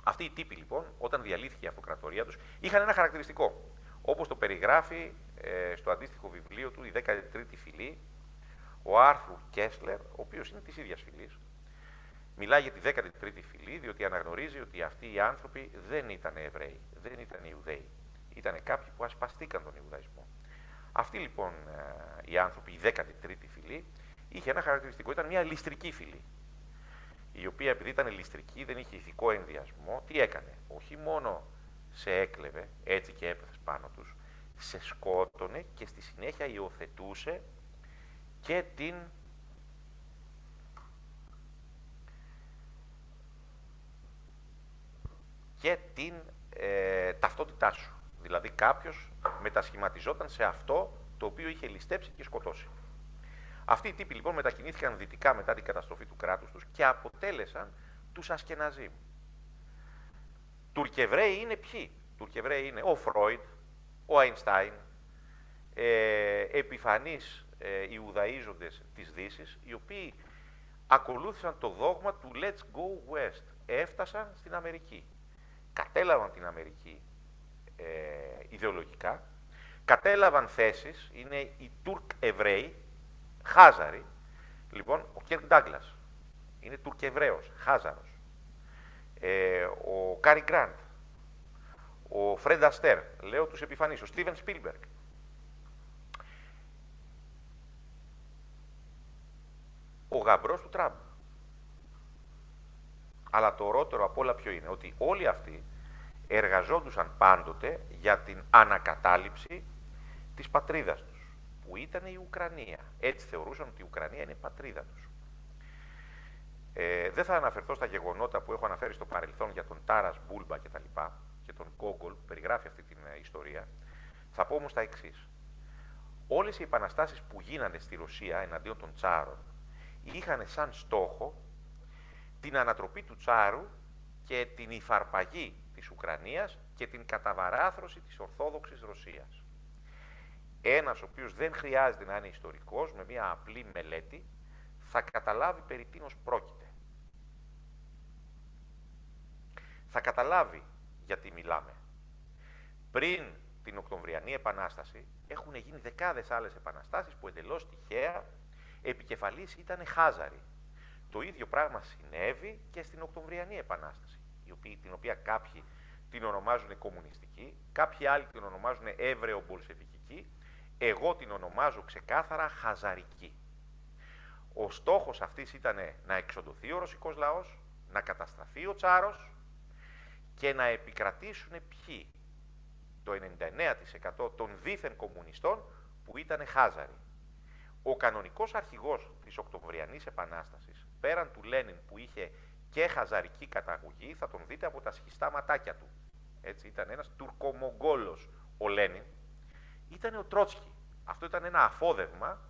Αυτοί οι τύποι λοιπόν, όταν διαλύθηκε η αυτοκρατορία τους, είχαν ένα χαρακτηριστικό, όπως το περιγράφει στο αντίστοιχο βιβλίο του, η 13η φυλή, ο Άρθουρ Κέσλερ, ο οποίος είναι της ίδιας φυλής. Μιλάει για τη 13η φυλή, διότι αναγνωρίζει ότι αυτοί οι άνθρωποι δεν ήταν Εβραίοι, δεν ήταν Ιουδαίοι. Ήταν κάποιοι που ασπαστήκαν τον Ιουδαϊσμό. Αυτοί λοιπόν οι άνθρωποι, η 13η φυλή, είχε ένα χαρακτηριστικό, ήταν μια ληστρική φυλή. Η οποία επειδή ήταν ληστρική, δεν είχε ηθικό ενδιασμό, τι έκανε? Όχι μόνο σε έκλεβε, έτσι και έπεφες πάνω τους, σε σκότωνε και στη συνέχεια υιοθετούσε και την ταυτότητά σου. Δηλαδή κάποιος μετασχηματιζόταν σε αυτό το οποίο είχε ληστέψει και σκοτώσει. Αυτοί οι τύποι λοιπόν μετακινήθηκαν δυτικά μετά την καταστροφή του κράτους τους και αποτέλεσαν τους Ασκεναζίμ. Τουρκεβραίοι είναι ποιοι? Τουρκεβραίοι είναι ο Φρόιντ, ο Αϊνστάιν, επιφανείς Ιουδαΐζοντες της Δύσης, οι οποίοι ακολούθησαν το δόγμα του Let's go West. Έφτασαν στην Αμερική. Κατέλαβαν την Αμερική ιδεολογικά, κατέλαβαν θέσεις, είναι οι Τουρκ-Εβραίοι, Χάζαροι. Λοιπόν, ο Κέρκ Ντάγκλας είναι Τουρκ-Εβραίος, Χάζαρος. Ο Κάρι Γκραντ, ο Φρεντ Αστέρ, λέω τους επιφανείς, ο Στίβεν Σπίλμπεργκ. Ο γαμπρός του Τραμπ. Αλλά το ωραιότερο απ' όλα ποιο είναι? Ότι όλοι αυτοί εργαζόντουσαν πάντοτε για την ανακατάληψη της πατρίδας τους, που ήταν η Ουκρανία. Έτσι θεωρούσαν ότι η Ουκρανία είναι η πατρίδα τους. Δεν θα αναφερθώ στα γεγονότα που έχω αναφέρει στο παρελθόν για τον Τάρας Μπούλμπα και τα λοιπά, και τον Γκόγκολ που περιγράφει αυτή την ιστορία. Θα πω όμως τα εξής. Όλες οι επαναστάσεις που γίνανε στη Ρωσία εναντίον των Τσάρων είχαν σαν στόχο την ανατροπή του Τσάρου και την υφαρπαγή της Ουκρανίας και την καταβαράθρωση της Ορθόδοξης Ρωσίας. Ένας ο οποίος δεν χρειάζεται να είναι ιστορικός, με μια απλή μελέτη, θα καταλάβει περί τίνος πρόκειται. Θα καταλάβει γιατί μιλάμε. Πριν την Οκτωβριανή Επανάσταση έχουν γίνει δεκάδες άλλες επαναστάσεις που εντελώς τυχαία επικεφαλής ήταν Χάζαροι. Το ίδιο πράγμα συνέβη και στην Οκτωβριανή Επανάσταση, την οποία κάποιοι την ονομάζουν κομμουνιστική, κάποιοι άλλοι την ονομάζουν έβρεο-μπολσεβικική, εγώ την ονομάζω ξεκάθαρα χαζαρική. Ο στόχος αυτής ήταν να εξοντωθεί ο ρωσικός λαός, να καταστραφεί ο Τσάρος και να επικρατήσουν ποιοι? Το 99% των δίθεν κομμουνιστών που ήταν Χάζαροι. Ο κανονικός αρχηγός της Οκτωβριανής Επανάστασης, πέραν του Λένιν που είχε και χαζαρική καταγωγή, θα τον δείτε από τα σχιστά ματάκια του. Έτσι, ήταν ένας τουρκομογγόλος ο Λένιν, ήταν ο Τρότσκι. Αυτό ήταν ένα αφόδευμα,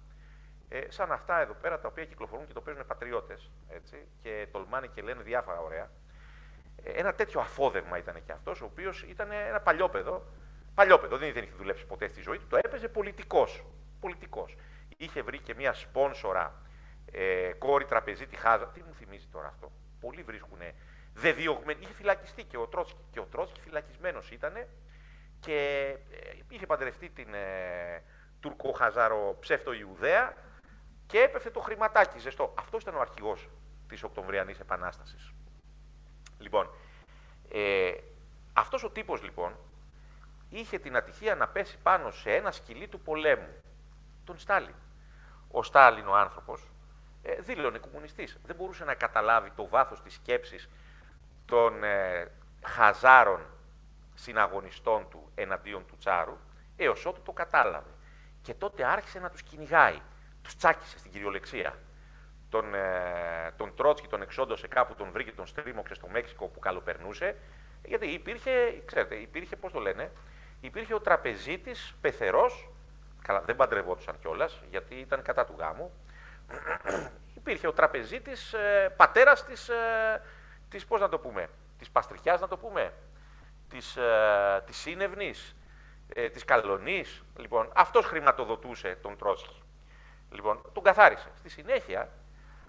σαν αυτά εδώ πέρα τα οποία κυκλοφορούν και το παίζουν πατριώτες, έτσι, και τολμάνε και λένε διάφορα ωραία. Ένα τέτοιο αφόδευμα ήταν και αυτός, ο οποίος ήταν ένα παλιόπαιδο, δεν είχε δουλέψει ποτέ στη ζωή του, το έπαιζε πολιτικός. Είχε βρει και μια σπόνσορα κόρη τραπεζίτη Χάζα. Τι μου θυμίζει τώρα αυτό? Πολλοί βρίσκουν δεδιωγμένοι. Είχε φυλακιστεί και ο Τρότσκι. Και ο Τρότσκι φυλακισμένος ήταν και είχε παντρευτεί την τουρκο-χαζάρο ψεύτο Ιουδαία και έπεφτε το χρηματάκι ζεστό. Αυτός ήταν ο αρχηγός της Οκτωβριανής Επανάστασης. Λοιπόν, αυτός ο τύπος λοιπόν είχε την ατυχία να πέσει πάνω σε ένα σκυλί του πολέμου, τον Στάλιν. Ο Στάλιν ο άνθρωπος δήλωνε κομμουνιστής. Δεν μπορούσε να καταλάβει το βάθος της σκέψης των Χαζάρων συναγωνιστών του εναντίον του Τσάρου, έως ότου το κατάλαβε. Και τότε άρχισε να τους κυνηγάει. Τους τσάκισε στην κυριολεξία. Τον Τρότσκι τον εξόντωσε κάπου, τον βρήκε, τον στρίμωξε στο Μέξικο που καλοπερνούσε, γιατί υπήρχε, πώς το λένε, υπήρχε ο τραπεζίτης πεθερός, καλά δεν παντρευόντουσαν κιόλας, γιατί ήταν κατά του γάμου, υπήρχε ο τραπεζίτης πατέρας της, πώς να το πούμε, της Παστριχιάς να το πούμε, της Σύνευνης, της Καλονής. Λοιπόν, αυτός χρηματοδοτούσε τον Τρότσκι. Λοιπόν, τον καθάρισε. Στη συνέχεια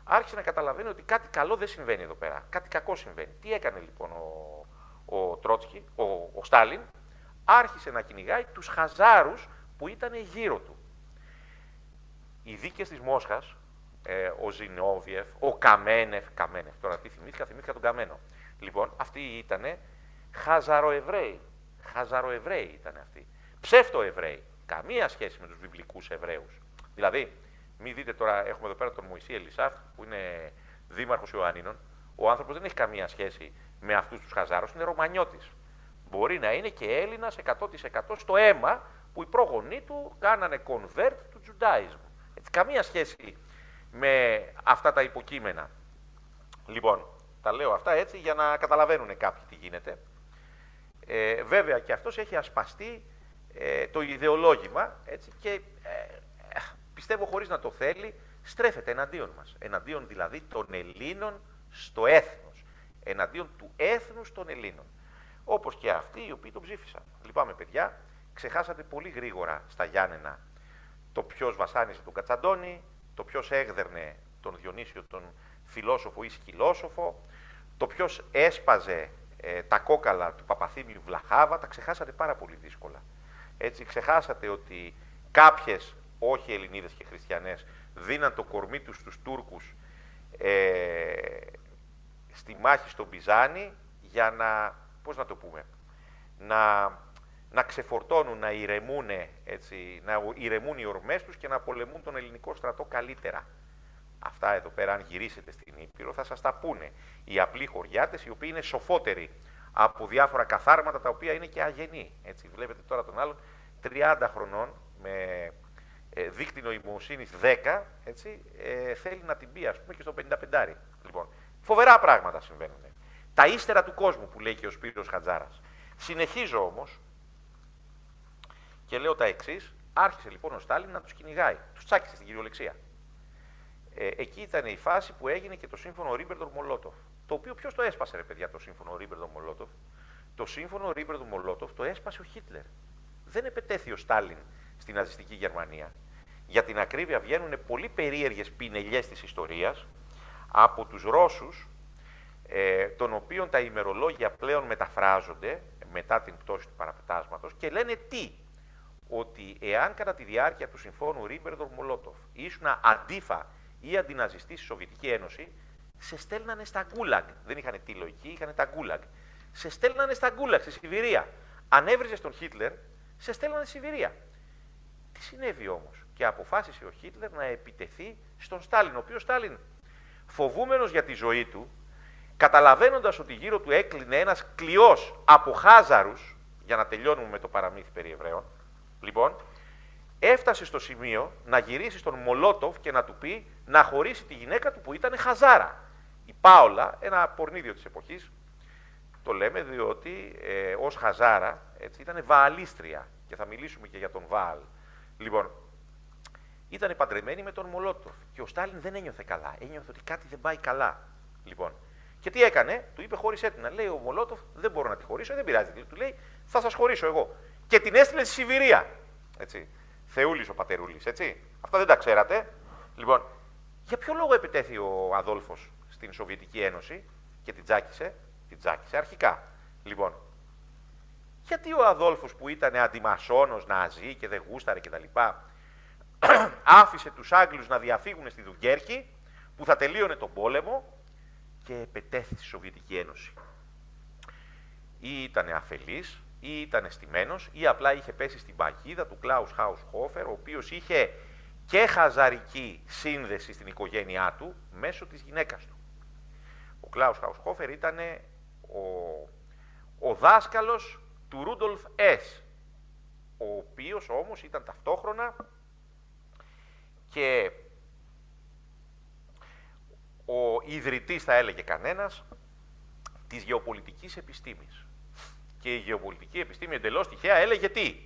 άρχισε να καταλαβαίνει ότι κάτι καλό δεν συμβαίνει εδώ πέρα. Κάτι κακό συμβαίνει. Τι έκανε λοιπόν ο Τρότσκι, ο Στάλιν? Άρχισε να κυνηγάει τους Χαζάρους που ήταν γύρω του. Οι δίκες της Μόσχας, ο Ζινόβιεφ, ο Καμένεφ, τώρα τι θυμήθηκα τον Καμένο. Λοιπόν, αυτοί ήτανε Χαζαροεβραίοι. Χαζαροεβραίοι ήταν αυτοί. Ψεύτο-Εβραίοι. Καμία σχέση με τους βιβλικούς Εβραίους. Δηλαδή, μην δείτε τώρα, έχουμε εδώ πέρα τον Μωυσή Ελισάφ, που είναι δήμαρχος Ιωαννίνων. Ο άνθρωπος δεν έχει καμία σχέση με αυτούς τους Χαζάρους, είναι Ρωμανιώτης. Μπορεί να είναι και Έλληνας 100% στο αίμα που οι πρόγονοί του κάνανε convert του Judaism. Έτσι, καμία σχέση με αυτά τα υποκείμενα. Λοιπόν, τα λέω αυτά έτσι για να καταλαβαίνουν κάποιοι τι γίνεται. Βέβαια και αυτός έχει ασπαστεί το ιδεολόγημα, έτσι, και πιστεύω χωρίς να το θέλει στρέφεται εναντίον μας. Εναντίον δηλαδή των Ελλήνων στο έθνος. Εναντίον του έθνους των Ελλήνων. Όπως και αυτοί οι οποίοι τον ψήφισαν. Λυπάμαι παιδιά, ξεχάσατε πολύ γρήγορα στα Γιάννενα το ποιος βασάνισε τον Κατσαντώνη, το ποιος έγδερνε τον Διονύσιο τον φιλόσοφο ή σκυλόσοφο, το ποιος έσπαζε τα κόκαλα του Παπαθήμιου Βλαχάβα, τα ξεχάσατε πάρα πολύ δύσκολα. Έτσι, ξεχάσατε ότι κάποιες, όχι Ελληνίδες και χριστιανές, δίναν το κορμί τους στους Τούρκους στη μάχη στον Πιζάνι για να, πώς να το πούμε, να ξεφορτώνουν, να ηρεμούν, έτσι, να ηρεμούν οι ορμές τους και να πολεμούν τον ελληνικό στρατό καλύτερα. Αυτά εδώ πέρα, αν γυρίσετε στην Ήπειρο, θα σας τα πούνε. Οι απλοί χωριάτες, οι οποίοι είναι σοφότεροι από διάφορα καθάρματα, τα οποία είναι και αγενή. Έτσι, βλέπετε τώρα τον άλλον, 30 χρονών, με δείκτη νοημοσύνης 10, έτσι, θέλει να την πει, ας πούμε, και στο 55. Λοιπόν, φοβερά πράγματα συμβαίνουν. Τα ύστερα του κόσμου, που λέει και ο Σπύρος Χατζάρας. Συνεχίζω όμως και λέω τα εξής. Άρχισε λοιπόν ο Στάλιν να τους κυνηγάει. Τους τσάκισε στην κυριολεξία. Εκεί ήταν η φάση που έγινε και το σύμφωνο Ρίμπεντροπ-Μολότοφ. Το οποίο ποιος το έσπασε, ρε παιδιά, το σύμφωνο Ρίμπεντροπ-Μολότοφ? Το σύμφωνο Ρίμπεντροπ-Μολότοφ το έσπασε ο Χίτλερ. Δεν επετέθη ο Στάλιν στην ναζιστική Γερμανία. Για την ακρίβεια βγαίνουν πολύ περίεργες πινελιές της ιστορίας από τους Ρώσους, των οποίων τα ημερολόγια πλέον μεταφράζονται μετά την πτώση του παραπετάσματος και λένε τι? Ότι εάν κατά τη διάρκεια του συμφώνου Ρίμπεντροπ-Μολότοφ ήσουν αντίφα ή αντιναζιστή στη Σοβιετική Ένωση, σε στέλνανε στα γκούλαγκ. Δεν είχαν τη λογική, είχαν τα γκούλαγκ. Σε στέλνανε στα γκούλαγκ, στη Σιβηρία. Αν έβριζες τον Χίτλερ, σε στέλνανε στη Σιβηρία. Τι συνέβη όμως? Και αποφάσισε ο Χίτλερ να επιτεθεί στον Στάλιν, ο οποίος Στάλιν, φοβούμενος για τη ζωή του, καταλαβαίνοντας ότι γύρω του έκλεινε ένας κλειός από Χάζαρους, για να τελειώνουμε με το παραμύθι περί Εβραίων, λοιπόν, έφτασε στο σημείο να γυρίσει στον Μολότοφ και να του πει να χωρίσει τη γυναίκα του που ήταν Χαζάρα. Η Πάολα, ένα πορνίδιο της εποχής, το λέμε διότι ως Χαζάρα ήταν βααλίστρια και θα μιλήσουμε και για τον Βαάλ. Λοιπόν, ήταν παντρεμένη με τον Μολότοφ και ο Στάλιν δεν ένιωθε καλά, ένιωθε ότι κάτι δεν πάει καλά. Λοιπόν, και τι έκανε? Του είπε χώρισέ την. Λέει ο Μολότοφ, δεν μπορώ να τη χωρίσω, δεν πειράζει. Του λέει, θα σας χωρίσω εγώ. Και την έστειλε στη Σιβηρία. Έτσι. Θεούλης ο πατερούλης, έτσι. Αυτά δεν τα ξέρατε. Λοιπόν, για ποιο λόγο επιτέθη ο Αδόλφος στην Σοβιετική Ένωση και την τσάκισε? Την τσάκισε αρχικά. Λοιπόν, γιατί ο Αδόλφος που ήταν αντιμασόνος, ναζί και δεν γούσταρε κτλ. Άφησε τους Άγγλους να διαφύγουν στη Δουγκέρκη που θα τελείωνε τον πόλεμο και επετέθη στη Σοβιετική Ένωση? Ή ήταν αφελής, ή ήταν στημένος, ή απλά είχε πέσει στην παγίδα του Κλάους Χάουσχόφερ, ο οποίος είχε και χαζαρική σύνδεση στην οικογένειά του μέσω της γυναίκας του. Ο Κλάους Χάουσχόφερ ήταν ο δάσκαλος του Ρούντολφ Ες, ο οποίος όμως ήταν ταυτόχρονα και ο ιδρυτής, θα έλεγε κανένας, της γεωπολιτικής επιστήμης. Και η γεωπολιτική επιστήμη εντελώς τυχαία έλεγε τι?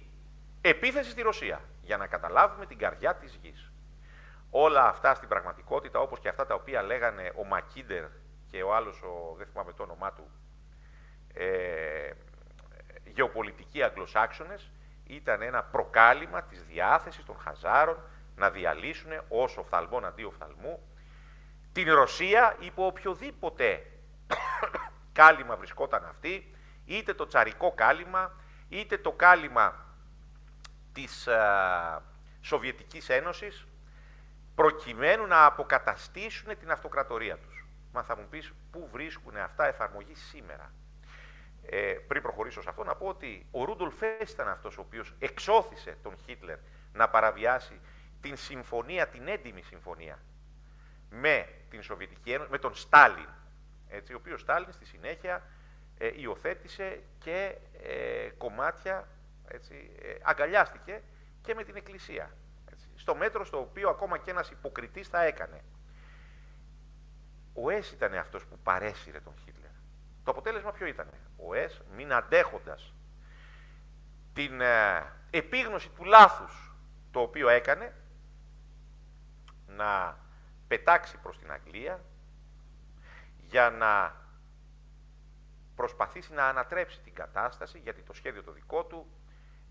Επίθεση στη Ρωσία, για να καταλάβουμε την καρδιά της γης. Όλα αυτά στην πραγματικότητα, όπως και αυτά τα οποία λέγανε ο Μακίντερ και ο άλλος, δεν θυμάμαι το όνομά του, γεωπολιτικοί Αγγλοσάξονες, ήταν ένα προκάλημα της διάθεσης των Χαζάρων να διαλύσουν όσο οφθαλμόν αντί οφθαλμού την Ρωσία υπό οποιοδήποτε κάλυμα βρισκόταν αυτή, είτε το τσαρικό κάλυμα, είτε το κάλυμα της Σοβιετικής Ένωσης, προκειμένου να αποκαταστήσουν την αυτοκρατορία τους. Μα θα μου πεις, πού βρίσκουν αυτά εφαρμογή σήμερα? Πριν προχωρήσω σε αυτό, να πω ότι ο Ρούντολφ Ες ήταν αυτός ο οποίος εξώθησε τον Χίτλερ να παραβιάσει την συμφωνία, την έντιμη συμφωνία με την Σοβιετική Ένωση, με τον Στάλιν, έτσι, ο οποίος Στάλιν στη συνέχεια υιοθέτησε και κομμάτια, έτσι, αγκαλιάστηκε και με την Εκκλησία, έτσι, στο μέτρο στο οποίο ακόμα και ένας υποκριτής θα έκανε. Ο Ες ήταν αυτός που παρέσυρε τον Χίτλερ. Το αποτέλεσμα ποιο ήταν? Ο Ες, μην αντέχοντας την επίγνωση του λάθους το οποίο έκανε, να πετάξει προς την Αγγλία για να προσπαθήσει να ανατρέψει την κατάσταση, γιατί το σχέδιο το δικό του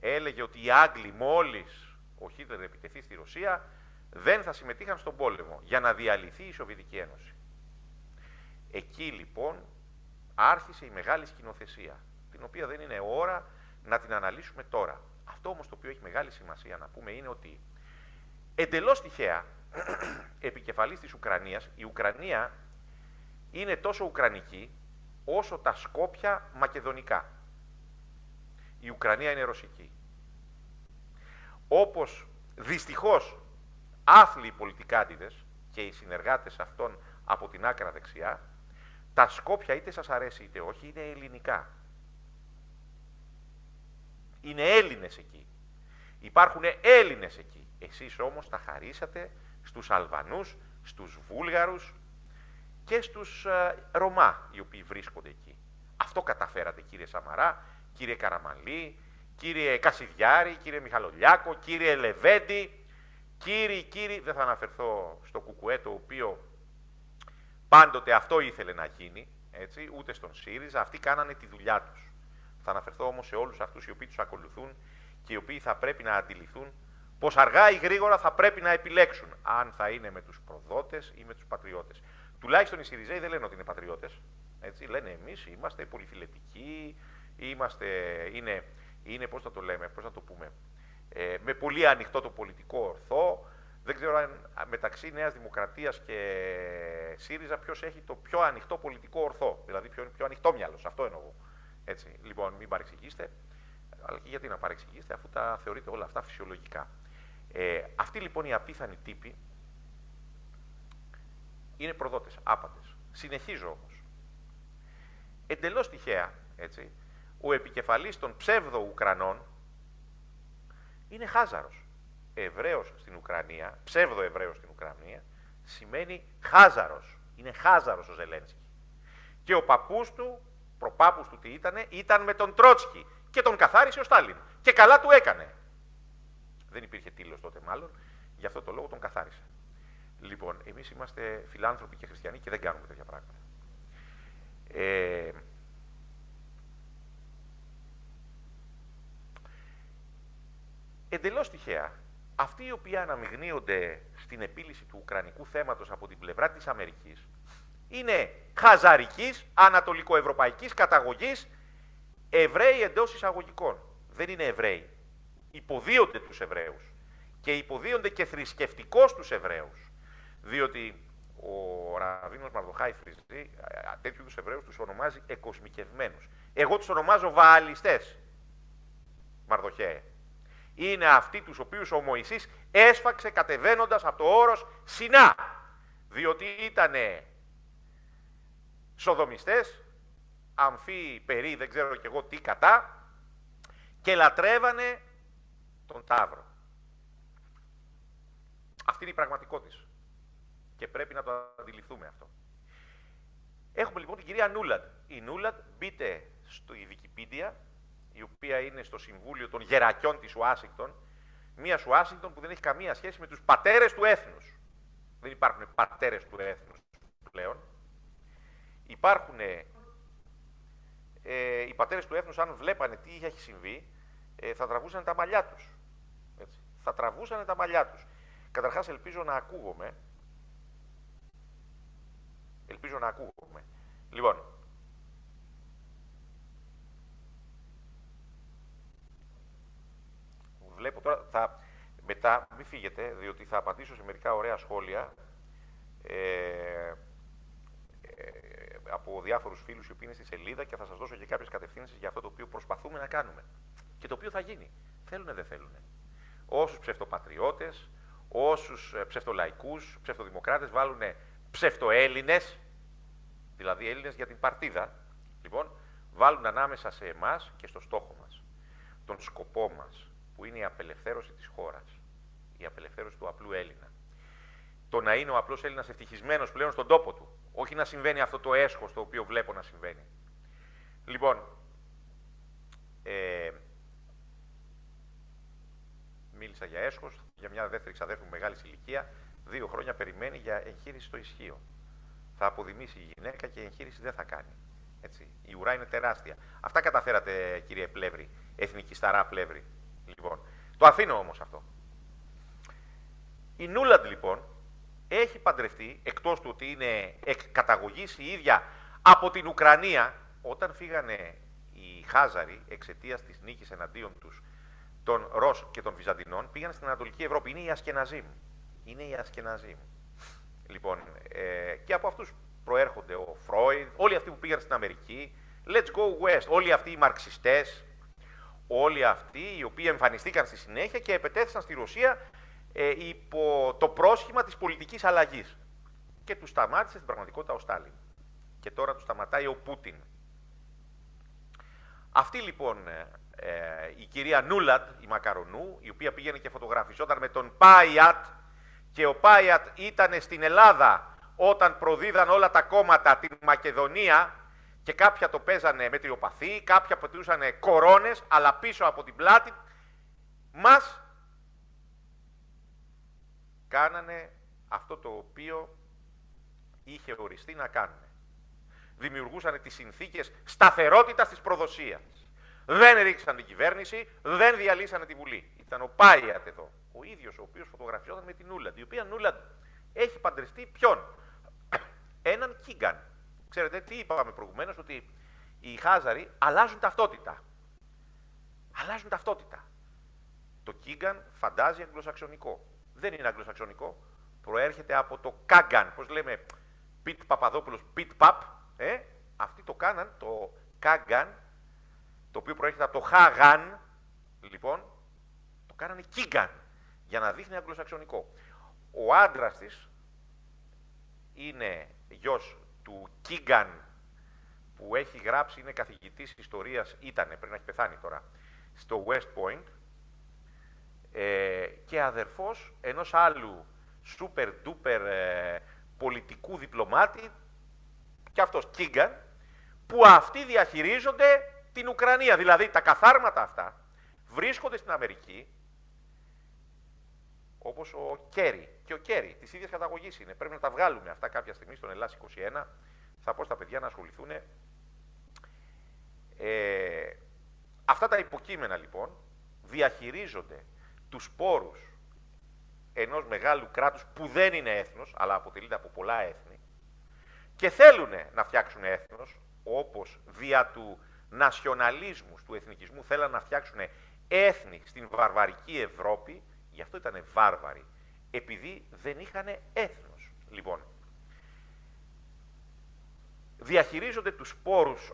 έλεγε ότι οι Άγγλοι μόλις ο Χίτλερ επιτεθεί στη Ρωσία δεν θα συμμετείχαν στον πόλεμο, για να διαλυθεί η Σοβιετική Ένωση. Εκεί λοιπόν άρχισε η μεγάλη σκηνοθεσία, την οποία δεν είναι ώρα να την αναλύσουμε τώρα. Αυτό όμως το οποίο έχει μεγάλη σημασία να πούμε είναι ότι εντελώς τυχαία επικεφαλής της Ουκρανίας, η Ουκρανία είναι τόσο ουκρανική όσο τα Σκόπια μακεδονικά. Η Ουκρανία είναι ρωσική. Όπως δυστυχώς άθλιοι πολιτικάντιδες και οι συνεργάτες αυτών από την άκρα δεξιά, τα Σκόπια, είτε σας αρέσει είτε όχι, είναι ελληνικά. Είναι Έλληνες εκεί. Υπάρχουν Έλληνες εκεί. Εσείς όμως τα χαρίσατε στους Αλβανούς, στους Βούλγαρους και στους Ρωμά, οι οποίοι βρίσκονται εκεί. Αυτό καταφέρατε, κύριε Σαμαρά, κύριε Καραμανλή, κύριε Κασιδιάρη, κύριε Μιχαλολιάκο, κύριε Λεβέντη, κύριοι, δεν θα αναφερθώ στο Κουκουέ, το οποίο πάντοτε αυτό ήθελε να γίνει, έτσι, ούτε στον ΣΥΡΙΖΑ, αυτοί κάνανε τη δουλειά τους. Θα αναφερθώ όμως σε όλους αυτούς οι οποίοι τους ακολουθούν και οι οποίοι θα πρέπει να αντιληφθούν πως αργά ή γρήγορα θα πρέπει να επιλέξουν αν θα είναι με τους προδότες ή με τους πατριώτες. Τουλάχιστον οι ΣΥΡΙΖΑΙ δεν λένε ότι είναι πατριώτες. Έτσι, λένε εμείς είμαστε πολυφιλετικοί, είναι πώς θα το λέμε, πώς θα το πούμε, με πολύ ανοιχτό το πολιτικό ορθό. Δεν ξέρω αν μεταξύ Νέας Δημοκρατίας και ΣΥΡΙΖΑ ποιος έχει το πιο ανοιχτό πολιτικό ορθό, δηλαδή ποιο είναι πιο ανοιχτόμυαλος, αυτό εννοώ. Έτσι, λοιπόν, μην παρεξηγήσετε, αλλά και γιατί να παρεξηγήσετε, αφού τα θεωρείτε όλα αυτά φυσιολογικά. Αυτοί λοιπόν οι απίθανοι τύποι είναι προδότες, άπαντες. Συνεχίζω όμως. Εντελώς τυχαία, έτσι, ο επικεφαλής των ψεύδο-Ουκρανών είναι Χάζαρος. Εβραίος στην Ουκρανία, ψεύδο-Εβραίος στην Ουκρανία, σημαίνει Χάζαρος. Είναι Χάζαρος ο Ζελένσκι. Και ο παππούς του, προπάπους του τι ήτανε, ήταν με τον Τρότσκι και τον καθάρισε ο Στάλιν. Και καλά του έκανε. Δεν υπήρχε τήλος τότε μάλλον, γι' αυτό το λόγο τον καθάρισε. Λοιπόν, εμείς είμαστε φιλάνθρωποι και χριστιανοί και δεν κάνουμε τέτοια πράγματα. Εντελώς τυχαία, αυτοί οι οποίοι αναμειγνύονται στην επίλυση του ουκρανικού θέματος από την πλευρά της Αμερικής είναι χαζαρικής, ανατολικοευρωπαϊκής καταγωγής, Εβραίοι εντός εισαγωγικών. Δεν είναι Εβραίοι. Υποδίονται τους Εβραίους και υποδίονται και θρησκευτικώς τους Εβραίους. Διότι ο Ραβίνος Μαρδοχάη Φριζή τέτοιου τους Εβραίους τους ονομάζει εκοσμικευμένους. Εγώ τους ονομάζω βααλιστές, Μαρδοχαίε. Είναι αυτοί τους οποίους ο Μωυσής έσφαξε κατεβαίνοντας από το όρος Σινά. Διότι ήτανε σοδομιστές, αμφί, περί, δεν ξέρω κι εγώ τι κατά, και λατρεύανε τον Ταύρο. Αυτή είναι η πραγματικότητα και πρέπει να το αντιληφθούμε αυτό. Έχουμε λοιπόν την κυρία Νούλαντ. Η Νούλαντ, μπείτε στη Wikipedia, η οποία είναι στο Συμβούλιο των Γερακιών της Ουάσιγκτον, μια Ουάσιγκτον που δεν έχει καμία σχέση με τους πατέρες του έθνους. Δεν υπάρχουν πατέρες του έθνους πλέον. Υπάρχουν οι πατέρες του έθνους, αν βλέπανε τι έχει συμβεί, θα τραβούσαν τα μαλλιά τους. Έτσι. Θα τραβούσαν τα μαλλιά τους. Καταρχάς ελπίζω να ακούγομαι. Λοιπόν, βλέπω τώρα, μετά μην φύγετε, διότι θα απαντήσω σε μερικά ωραία σχόλια από διάφορους φίλους οι οποίοι είναι στη σελίδα και θα σας δώσω και κάποιες κατευθύνσεις για αυτό το οποίο προσπαθούμε να κάνουμε. Και το οποίο θα γίνει. Θέλουνε, δεν θέλουνε. Όσους ψευτοπατριώτες, όσους ψευτολαϊκούς, ψευτοδημοκράτες βάλουνε ψευτοέλληνες, δηλαδή Έλληνες για την παρτίδα, λοιπόν, βάλουν ανάμεσα σε εμάς και στο στόχο μας, τον σκοπό μας, που είναι η απελευθέρωση της χώρας, η απελευθέρωση του απλού Έλληνα. Το να είναι ο απλός Έλληνας ευτυχισμένος πλέον στον τόπο του, όχι να συμβαίνει αυτό το έσχος το οποίο βλέπω να συμβαίνει. Λοιπόν, μίλησα για έσχος, για μια δεύτερη ξαδέρφη μου μεγάλης ηλικία, 2 χρόνια περιμένει για εγχείρηση στο ισχύο. Θα αποδημήσει η γυναίκα και η εγχείρηση δεν θα κάνει. Έτσι. Η ουρά είναι τεράστια. Αυτά καταφέρατε, κύριε Πλεύρη, εθνική σταρά Πλεύρη. Λοιπόν, το αφήνω όμως αυτό. Η Νούλαντ, λοιπόν, έχει παντρευτεί, εκτός του ότι είναι εκ καταγωγής η ίδια από την Ουκρανία, όταν φύγανε οι Χάζαροι εξαιτίας της νίκης εναντίον τους των Ρώσ και των Βυζαντινών, πήγαν στην Ανατολική Ευρώπη. Είναι οι Ασκεναζίμ. Είναι οι Ασκεναζίμ. Λοιπόν, και από αυτούς προέρχονται ο Φρόιντ, όλοι αυτοί που πήγαν στην Αμερική, let's go west, όλοι αυτοί οι μαρξιστές, όλοι αυτοί οι οποίοι εμφανιστήκαν στη συνέχεια και επετέθησαν στη Ρωσία υπό το πρόσχημα της πολιτικής αλλαγής. Και τους σταμάτησε στην πραγματικότητα ο Στάλιν. Και τώρα τους σταματάει ο Πούτιν. Αυτή λοιπόν η κυρία Νούλαντ, η Μακαρονού, η οποία πήγαινε και φωτογραφιζόταν με τον Πάιατ, και ο Πάιατ ήταν στην Ελλάδα όταν προδίδαν όλα τα κόμματα την Μακεδονία και κάποια το παίζανε μετριοπαθή, κάποια πετούσαν κορώνες, αλλά πίσω από την πλάτη μας κάνανε αυτό το οποίο είχε οριστεί να κάνουν. Δημιουργούσαν τις συνθήκες σταθερότητας της προδοσίας. Δεν ρίξαν την κυβέρνηση, δεν διαλύσανε τη Βουλή. Ήταν ο Πάιατ εδώ, ο ίδιος ο οποίος φωτογραφιόταν με την Νούλαντ, η οποία Νούλαντ έχει παντρευτεί ποιον? Έναν Κίγκαν. Ξέρετε τι είπαμε προηγουμένως, ότι οι Χάζαροι αλλάζουν ταυτότητα. Αλλάζουν ταυτότητα. Το Κίγκαν φαντάζει αγγλοσαξονικό. Δεν είναι αγγλοσαξονικό. Προέρχεται από το Κάγκαν. Πώς λέμε, Πιτ Παπαδόπουλος, Πιτ Παπ. Αυτοί το κάναν, το Κάγκαν, το οποίο προέρχεται από το Χάγαν, λοιπόν, το κάνανε Κίγκαν, για να δείχνει αγγλοσαξονικό. Ο άντρας της είναι γιος του Κίγκαν, που έχει γράψει, είναι καθηγητής ιστορίας, πρέπει να έχει πεθάνει τώρα, στο West Point, και αδερφός ενός άλλου super duper πολιτικού διπλωμάτη, και αυτός Κίγκαν, που αυτοί διαχειρίζονται την Ουκρανία. Δηλαδή τα καθάρματα αυτά βρίσκονται στην Αμερική, όπως ο Κέρι. Και ο Κέρι της ίδιας καταγωγής είναι. Πρέπει να τα βγάλουμε αυτά κάποια στιγμή στον Ελλάς 21. Θα πω στα παιδιά να ασχοληθούν. Αυτά τα υποκείμενα λοιπόν διαχειρίζονται τους σπόρους ενός μεγάλου κράτους που δεν είναι έθνος, αλλά αποτελείται από πολλά έθνη, και θέλουν να φτιάξουν έθνος, όπως δια του νασιοναλισμού, του εθνικισμού, θέλαν να φτιάξουν έθνη στην βαρβαρική Ευρώπη. Γι' αυτό ήταν βάρβαροι, επειδή δεν είχαν έθνος. Λοιπόν, διαχειρίζονται τους σπόρους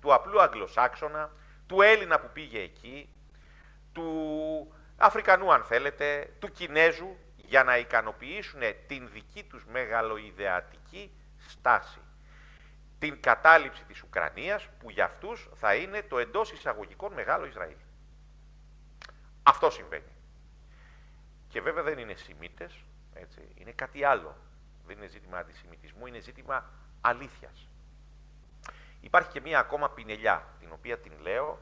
του απλού Αγγλοσάξονα, του Έλληνα που πήγε εκεί, του Αφρικανού αν θέλετε, του Κινέζου, για να ικανοποιήσουν την δική τους μεγαλοειδεατική στάση. Την κατάληψη της Ουκρανίας, που για αυτούς θα είναι το εντός εισαγωγικών μεγάλο Ισραήλ. Αυτό συμβαίνει. Και βέβαια δεν είναι Σιμίτες, έτσι, είναι κάτι άλλο. Δεν είναι ζήτημα αντισημιτισμού, είναι ζήτημα αλήθειας. Υπάρχει και μία ακόμα πινελιά, την οποία την λέω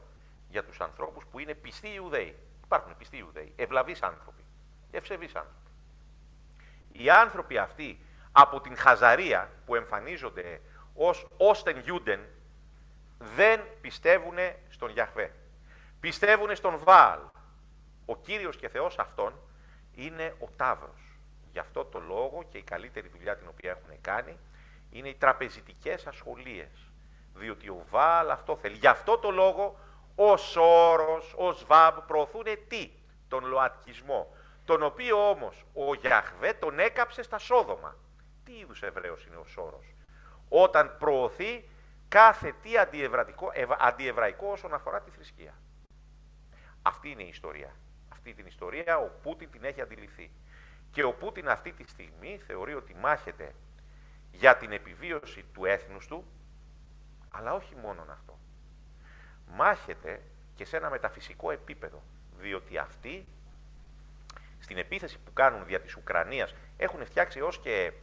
για τους ανθρώπους που είναι πιστοί Ιουδαίοι. Υπάρχουν πιστοί Ιουδαίοι, ευλαβείς άνθρωποι, ευσεβείς άνθρωποι. Οι άνθρωποι αυτοί από την Χαζαρία που εμφανίζονται ως Όστεν Γιούντεν δεν πιστεύουν στον Γιαχβέ. Πιστεύουν στον Βάαλ. Ο Κύριος και Θεός αυτόν είναι ο Ταύρος. Γι' αυτό το λόγο και η καλύτερη δουλειά την οποία έχουν κάνει είναι οι τραπεζιτικές ασχολίες. Διότι ο Βάαλ αυτό θέλει. Γι' αυτό το λόγο ο Σόρος, ο Σβάμπ προωθούν τι? Τον λοατκισμό. Τον οποίο όμως ο Γιαχβέ τον έκαψε στα Σόδομα. Τι είδους Εβραίος είναι ο Σόρος? Όταν προωθεί κάθε τι αντιεβραϊκό όσον αφορά τη θρησκεία. Αυτή είναι η ιστορία. Αυτή την ιστορία ο Πούτιν την έχει αντιληφθεί. Και ο Πούτιν αυτή τη στιγμή θεωρεί ότι μάχεται για την επιβίωση του έθνους του, αλλά όχι μόνον αυτό. Μάχεται και σε ένα μεταφυσικό επίπεδο, διότι αυτοί στην επίθεση που κάνουν δια της Ουκρανίας έχουν φτιάξει έως και,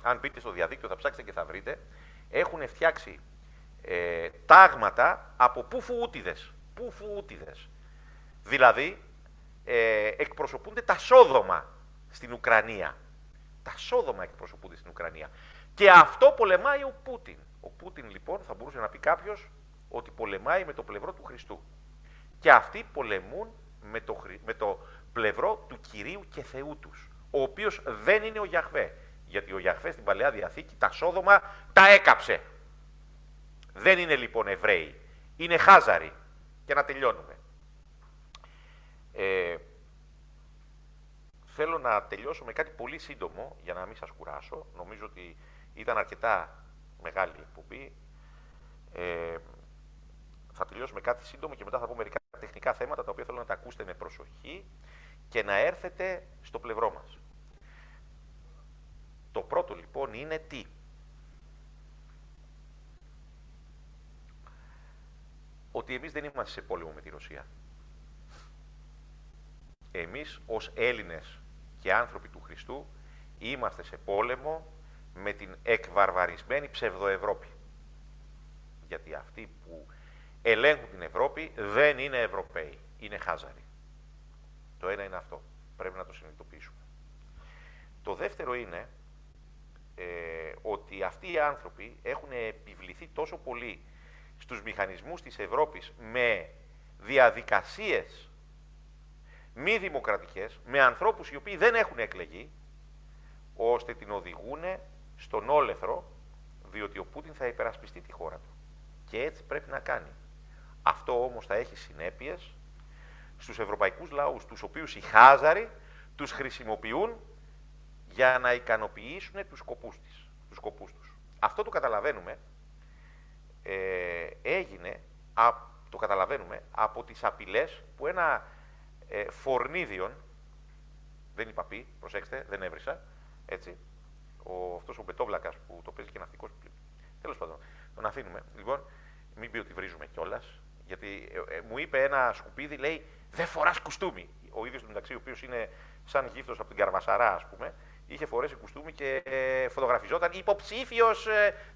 αν μπείτε στο διαδίκτυο θα ψάξετε και θα βρείτε, έχουν φτιάξει τάγματα από πουφουούτιδες. Δηλαδή, εκπροσωπούνται τα Σόδομα στην Ουκρανία. Τα Σόδομα εκπροσωπούνται στην Ουκρανία. Και αυτό πολεμάει ο Πούτιν. Ο Πούτιν, λοιπόν, θα μπορούσε να πει κάποιος ότι πολεμάει με το πλευρό του Χριστού. Και αυτοί πολεμούν με το πλευρό του Κυρίου και Θεού τους, ο οποίος δεν είναι ο Γιαχβέ. Γιατί ο Γιαχβέ στην Παλαιά Διαθήκη τα Σόδομα τα έκαψε. Δεν είναι λοιπόν Εβραίοι, είναι Χάζαροι. Και να τελειώνουμε. Θέλω να τελειώσω με κάτι πολύ σύντομο, για να μην σας κουράσω. Νομίζω ότι ήταν αρκετά μεγάλη εκπομπή. Θα τελειώσω με κάτι σύντομο και μετά θα πω μερικά τεχνικά θέματα, τα οποία θέλω να τα ακούσετε με προσοχή και να έρθετε στο πλευρό μας. Το πρώτο λοιπόν είναι τι? Ότι εμείς δεν είμαστε σε πόλεμο με τη Ρωσία. Εμείς ως Έλληνες και άνθρωποι του Χριστού είμαστε σε πόλεμο με την εκβαρβαρισμένη ψευδοευρώπη. Γιατί αυτοί που ελέγχουν την Ευρώπη δεν είναι Ευρωπαίοι, είναι Χάζαροι. Το ένα είναι αυτό, πρέπει να το συνειδητοποιήσουμε. Το δεύτερο είναι ότι αυτοί οι άνθρωποι έχουν επιβληθεί τόσο πολύ στους μηχανισμούς της Ευρώπης με διαδικασίες μη δημοκρατικές, με ανθρώπους οι οποίοι δεν έχουν εκλεγεί, ώστε την οδηγούν στον όλεθρο, διότι ο Πούτιν θα υπερασπιστεί τη χώρα του. Και έτσι πρέπει να κάνει. Αυτό όμως θα έχει συνέπειες στους ευρωπαϊκούς λαούς, τους οποίους οι Χάζαροι τους χρησιμοποιούν για να ικανοποιήσουν τους σκοπούς τους. Αυτό το καταλαβαίνουμε, το καταλαβαίνουμε από τις απειλές που ένα φορνίδιον, δεν είπα πει, προσέξτε, δεν έβρισα, έτσι, αυτός ο μπετόβλακας που το παίζει και ναυτικός, τέλος πάντων, τον αφήνουμε. Λοιπόν, μην πει ότι βρίζουμε κιόλας, γιατί μου είπε ένα σκουπίδι, λέει, δεν φοράς κουστούμι. Ο ίδιος του μεταξύ, ο οποίος είναι σαν γύφτος από την Καρβασαρά, ας πούμε, είχε φορέσει κουστούμι και φωτογραφιζόταν υποψήφιος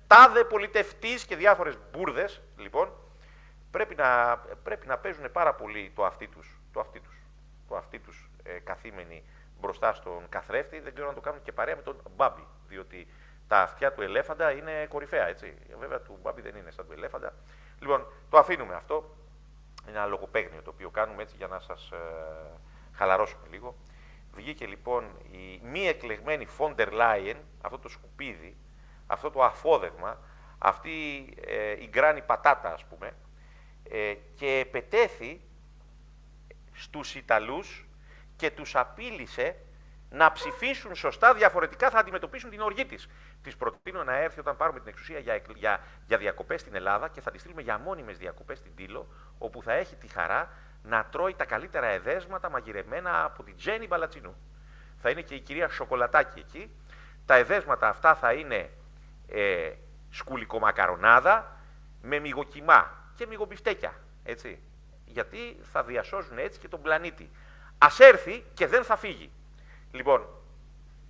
τάδε πολιτευτής και διάφορες μπουρδες. Λοιπόν, πρέπει να παίζουν πάρα πολύ το αυτί τους καθήμενοι μπροστά στον καθρέφτη. Δεν ξέρω να το κάνουν και παρέα με τον Μπάμπη, διότι τα αυτιά του ελέφαντα είναι κορυφαία, έτσι. Βέβαια του Μπάμπη δεν είναι σαν του ελέφαντα. Λοιπόν, το αφήνουμε αυτό. Είναι ένα λογοπαίγνιο το οποίο κάνουμε έτσι για να σας χαλαρώσουμε λίγο. Βγήκε λοιπόν η μη εκλεγμένη Φόντερ Λάιεν, αυτό το σκουπίδι, αυτό το αφόδευμα, αυτή η γκράνη πατάτα, ας πούμε, και επετέθη στους Ιταλούς και τους απείλησε να ψηφίσουν σωστά, διαφορετικά θα αντιμετωπίσουν την οργή της. Της προτείνω να έρθει όταν πάρουμε την εξουσία για διακοπές στην Ελλάδα και θα τη στείλουμε για μόνιμες διακοπές στην Τήλο, όπου θα έχει τη χαρά να τρώει τα καλύτερα εδέσματα μαγειρεμένα από την Τζέννη Μπαλατσινού. Θα είναι και η κυρία Σοκολατάκη εκεί. Τα εδέσματα αυτά θα είναι σκουλικομακαρονάδα με μυγοκιμά και μυγομπιφτέκια, έτσι. γιατί θα διασώζουν έτσι και τον πλανήτη. Ας έρθει και δεν θα φύγει. Λοιπόν,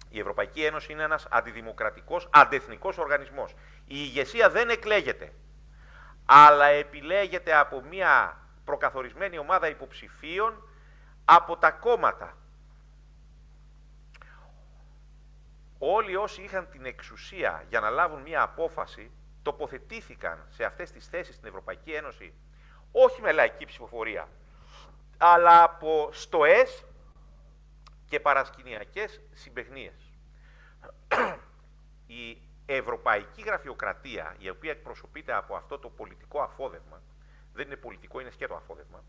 η Ευρωπαϊκή Ένωση είναι ένας αντιδημοκρατικός, αντεθνικός οργανισμός. Η ηγεσία δεν εκλέγεται, αλλά επιλέγεται από μια προκαθορισμένη ομάδα υποψηφίων από τα κόμματα. Όλοι όσοι είχαν την εξουσία για να λάβουν μια απόφαση τοποθετήθηκαν σε αυτές τις θέσεις στην Ευρωπαϊκή Ένωση όχι με λαϊκή ψηφοφορία, αλλά από στοές και παρασκηνιακές συμπαιχνίες. Η ευρωπαϊκή γραφειοκρατία, η οποία εκπροσωπείται από αυτό το πολιτικό αφόδευμα, δεν είναι πολιτικό, είναι σκέτο αφόδευμα,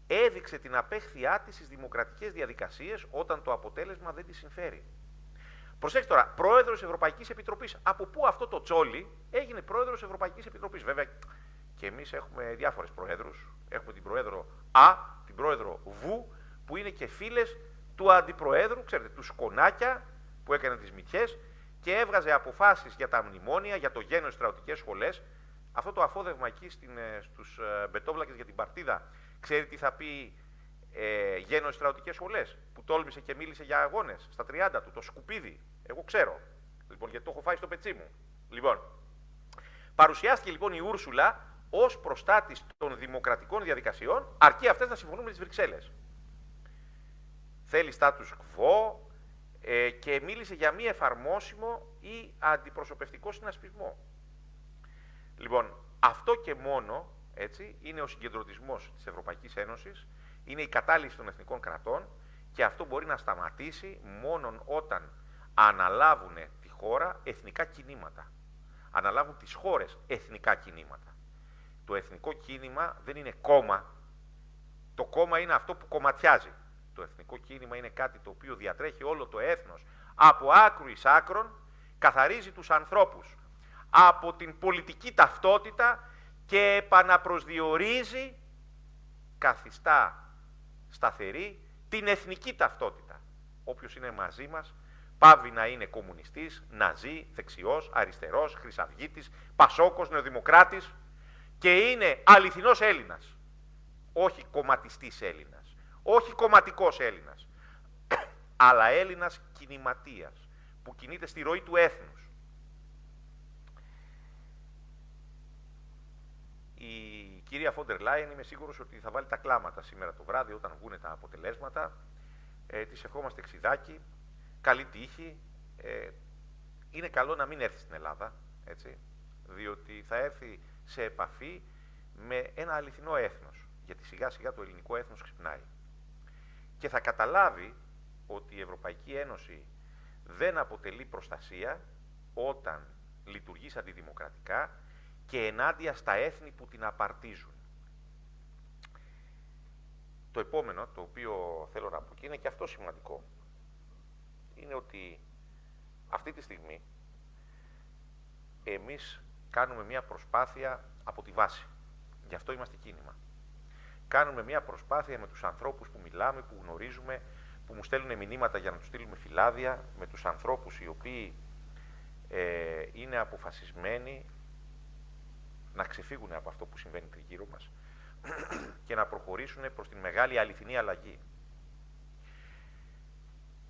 έδειξε την απέχθειά της στις δημοκρατικές διαδικασίες όταν το αποτέλεσμα δεν της συμφέρει. Προσέξτε τώρα, πρόεδρος της Ευρωπαϊκής Επιτροπής. Από πού αυτό το τσόλι έγινε πρόεδρος της Ευρωπαϊκής Επιτροπής? Βέβαια, και εμείς έχουμε διάφορες προέδρους. Έχουμε την πρόεδρο Α, την πρόεδρο Β, που είναι και φίλες του αντιπροέδρου, ξέρετε, του Σκονάκια, που έκανε τις μυτιές και έβγαζε αποφάσεις για τα μνημόνια, για το γένος στρατιωτικές σχολές. Αυτό το αφόδευμα εκεί στους μπετόβλακες για την παρτίδα, ξέρει τι θα πει γένος στρατιωτικές σχολές, που τόλμησε και μίλησε για αγώνες στα 30 του, το σκουπίδι. Εγώ ξέρω. Λοιπόν, γιατί το έχω φάει στο πετσί μου. Λοιπόν, παρουσιάστηκε λοιπόν η Ούρσουλα ως προστάτης των δημοκρατικών διαδικασιών, αρκεί αυτές να συμφωνούν με τις Βρυξέλλες. Θέλει status quo και μίλησε για μη εφαρμόσιμο ή αντιπροσωπευτικό συνασπισμό. Λοιπόν, αυτό και μόνο, έτσι, είναι ο συγκεντρωτισμός της Ευρωπαϊκής Ένωσης, είναι η κατάλυση των εθνικών κρατών και αυτό μπορεί να σταματήσει μόνον όταν αναλάβουν τη χώρα εθνικά κινήματα. Αναλάβουν τις χώρες εθνικά κινήματα. Το εθνικό κίνημα δεν είναι κόμμα. Το κόμμα είναι αυτό που κομματιάζει. Το εθνικό κίνημα είναι κάτι το οποίο διατρέχει όλο το έθνος από άκρου εις άκρον, καθαρίζει τους ανθρώπους από την πολιτική ταυτότητα και επαναπροσδιορίζει, καθιστά σταθερή την εθνική ταυτότητα. Όποιος είναι μαζί μας πάβει να είναι κομμουνιστής, ναζί, δεξιός, αριστερός, χρυσαυγίτης, πασόκος, νεοδημοκράτης και είναι αληθινός Έλληνας. Όχι κομματιστής Έλληνας, όχι κομματικός Έλληνας, αλλά Έλληνας κινηματίας που κινείται στη ροή του έθνους. Η κυρία Φόντερ Λάιεν είμαι σίγουρος ότι θα βάλει τα κλάματα σήμερα το βράδυ όταν βγουν τα αποτελέσματα. Της ευχόμαστε ξιδάκι, καλή τύχη. Είναι καλό να μην έρθει στην Ελλάδα, έτσι, διότι θα έρθει σε επαφή με ένα αληθινό έθνος, γιατί σιγά σιγά το ελληνικό έθνος ξυπνάει. Και θα καταλάβει ότι η Ευρωπαϊκή Ένωση δεν αποτελεί προστασία όταν λειτουργεί αντιδημοκρατικά και ενάντια στα έθνη που την απαρτίζουν. Το επόμενο, το οποίο θέλω να πω και είναι και αυτό σημαντικό, είναι ότι αυτή τη στιγμή εμείς κάνουμε μια προσπάθεια από τη βάση. Γι' αυτό είμαστε κίνημα. Κάνουμε μια προσπάθεια με τους ανθρώπους που μιλάμε, που γνωρίζουμε, που μου στέλνουν μηνύματα για να τους στείλουμε φυλάδια, με τους ανθρώπους οι οποίοι είναι αποφασισμένοι να ξεφύγουν από αυτό που συμβαίνει τριγύρω μας και να προχωρήσουν προς την μεγάλη αληθινή αλλαγή.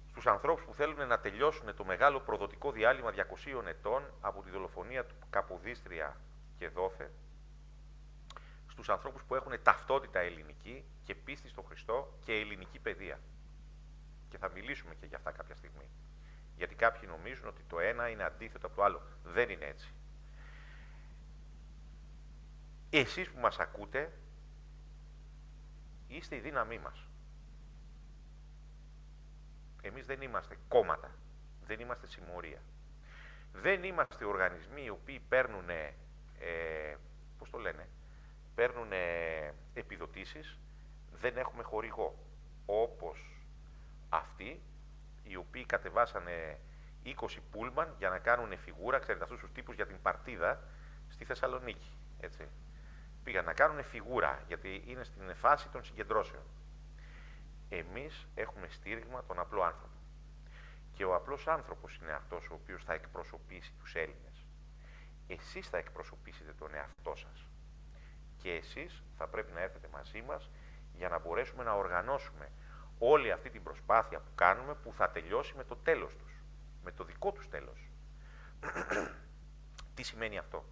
Στους ανθρώπους που θέλουν να τελειώσουν το μεγάλο προδοτικό διάλειμμα 200 ετών από τη δολοφονία του Καποδίστρια και Δόθε, στους ανθρώπους που έχουν ταυτότητα ελληνική και πίστη στο Χριστό και ελληνική παιδεία. Και θα μιλήσουμε και για αυτά κάποια στιγμή. Γιατί κάποιοι νομίζουν ότι το ένα είναι αντίθετο από το άλλο. Δεν είναι έτσι. Εσείς που μας ακούτε, είστε η δύναμή μας. Εμείς δεν είμαστε κόμματα, δεν είμαστε συμμορία. Δεν είμαστε οργανισμοί οι οποίοι παίρνουν, πώς το λένε, παίρνουν επιδοτήσεις, δεν έχουμε χορηγό. Όπως αυτοί οι οποίοι κατεβάσανε 20 πούλμαν για να κάνουν φιγούρα, ξέρετε αυτούς τους τύπους για την παρτίδα στη Θεσσαλονίκη, έτσι. Πήγαν να κάνουν φιγούρα, γιατί είναι στην φάση των συγκεντρώσεων. Εμείς έχουμε στήριγμα τον απλό άνθρωπο. Και ο απλός άνθρωπος είναι αυτός ο οποίος θα εκπροσωπήσει τους Έλληνες. Εσείς θα εκπροσωπήσετε τον εαυτό σας. και εσείς θα πρέπει να έρθετε μαζί μας για να μπορέσουμε να οργανώσουμε όλη αυτή την προσπάθεια που κάνουμε, που θα τελειώσει με το τέλος τους, με το δικό τους τέλος. Τι σημαίνει αυτό?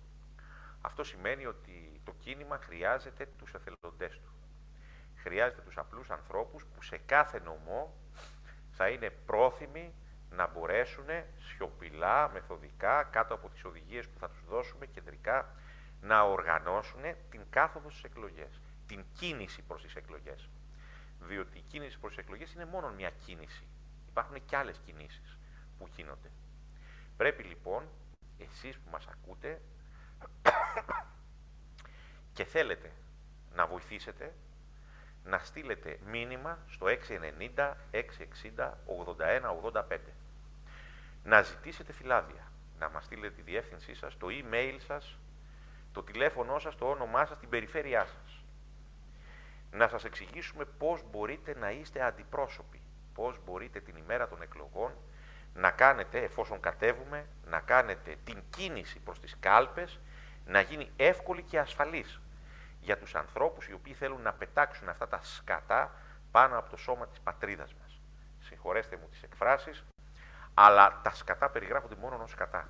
Αυτό σημαίνει ότι το κίνημα χρειάζεται τους εθελοντές του. Χρειάζεται τους απλούς ανθρώπους που σε κάθε νομό θα είναι πρόθυμοι να μπορέσουν σιωπηλά, μεθοδικά, κάτω από τις οδηγίες που θα τους δώσουμε κεντρικά, να οργανώσουν την κάθοδο στις εκλογές, την κίνηση προς τις εκλογές. Διότι η κίνηση προς τις εκλογές είναι μόνο μια κίνηση. Υπάρχουν και άλλες κινήσεις που γίνονται. Πρέπει λοιπόν, εσείς που μας ακούτε και θέλετε να βοηθήσετε, να στείλετε μήνυμα στο 690 660 81 85. Να ζητήσετε φυλάδια, να μας στείλετε τη διεύθυνσή σας, το email σας, το τηλέφωνό σας, το όνομά σας, την περιφέρειά σας. Να σας εξηγήσουμε πώς μπορείτε να είστε αντιπρόσωποι, πώς μπορείτε την ημέρα των εκλογών να κάνετε, εφόσον κατέβουμε, να κάνετε την κίνηση προς τις κάλπες, να γίνει εύκολη και ασφαλής για τους ανθρώπους οι οποίοι θέλουν να πετάξουν αυτά τα σκατά πάνω από το σώμα της πατρίδας μας. Συγχωρέστε μου τις εκφράσεις, αλλά τα σκατά περιγράφονται μόνο ως σκατά.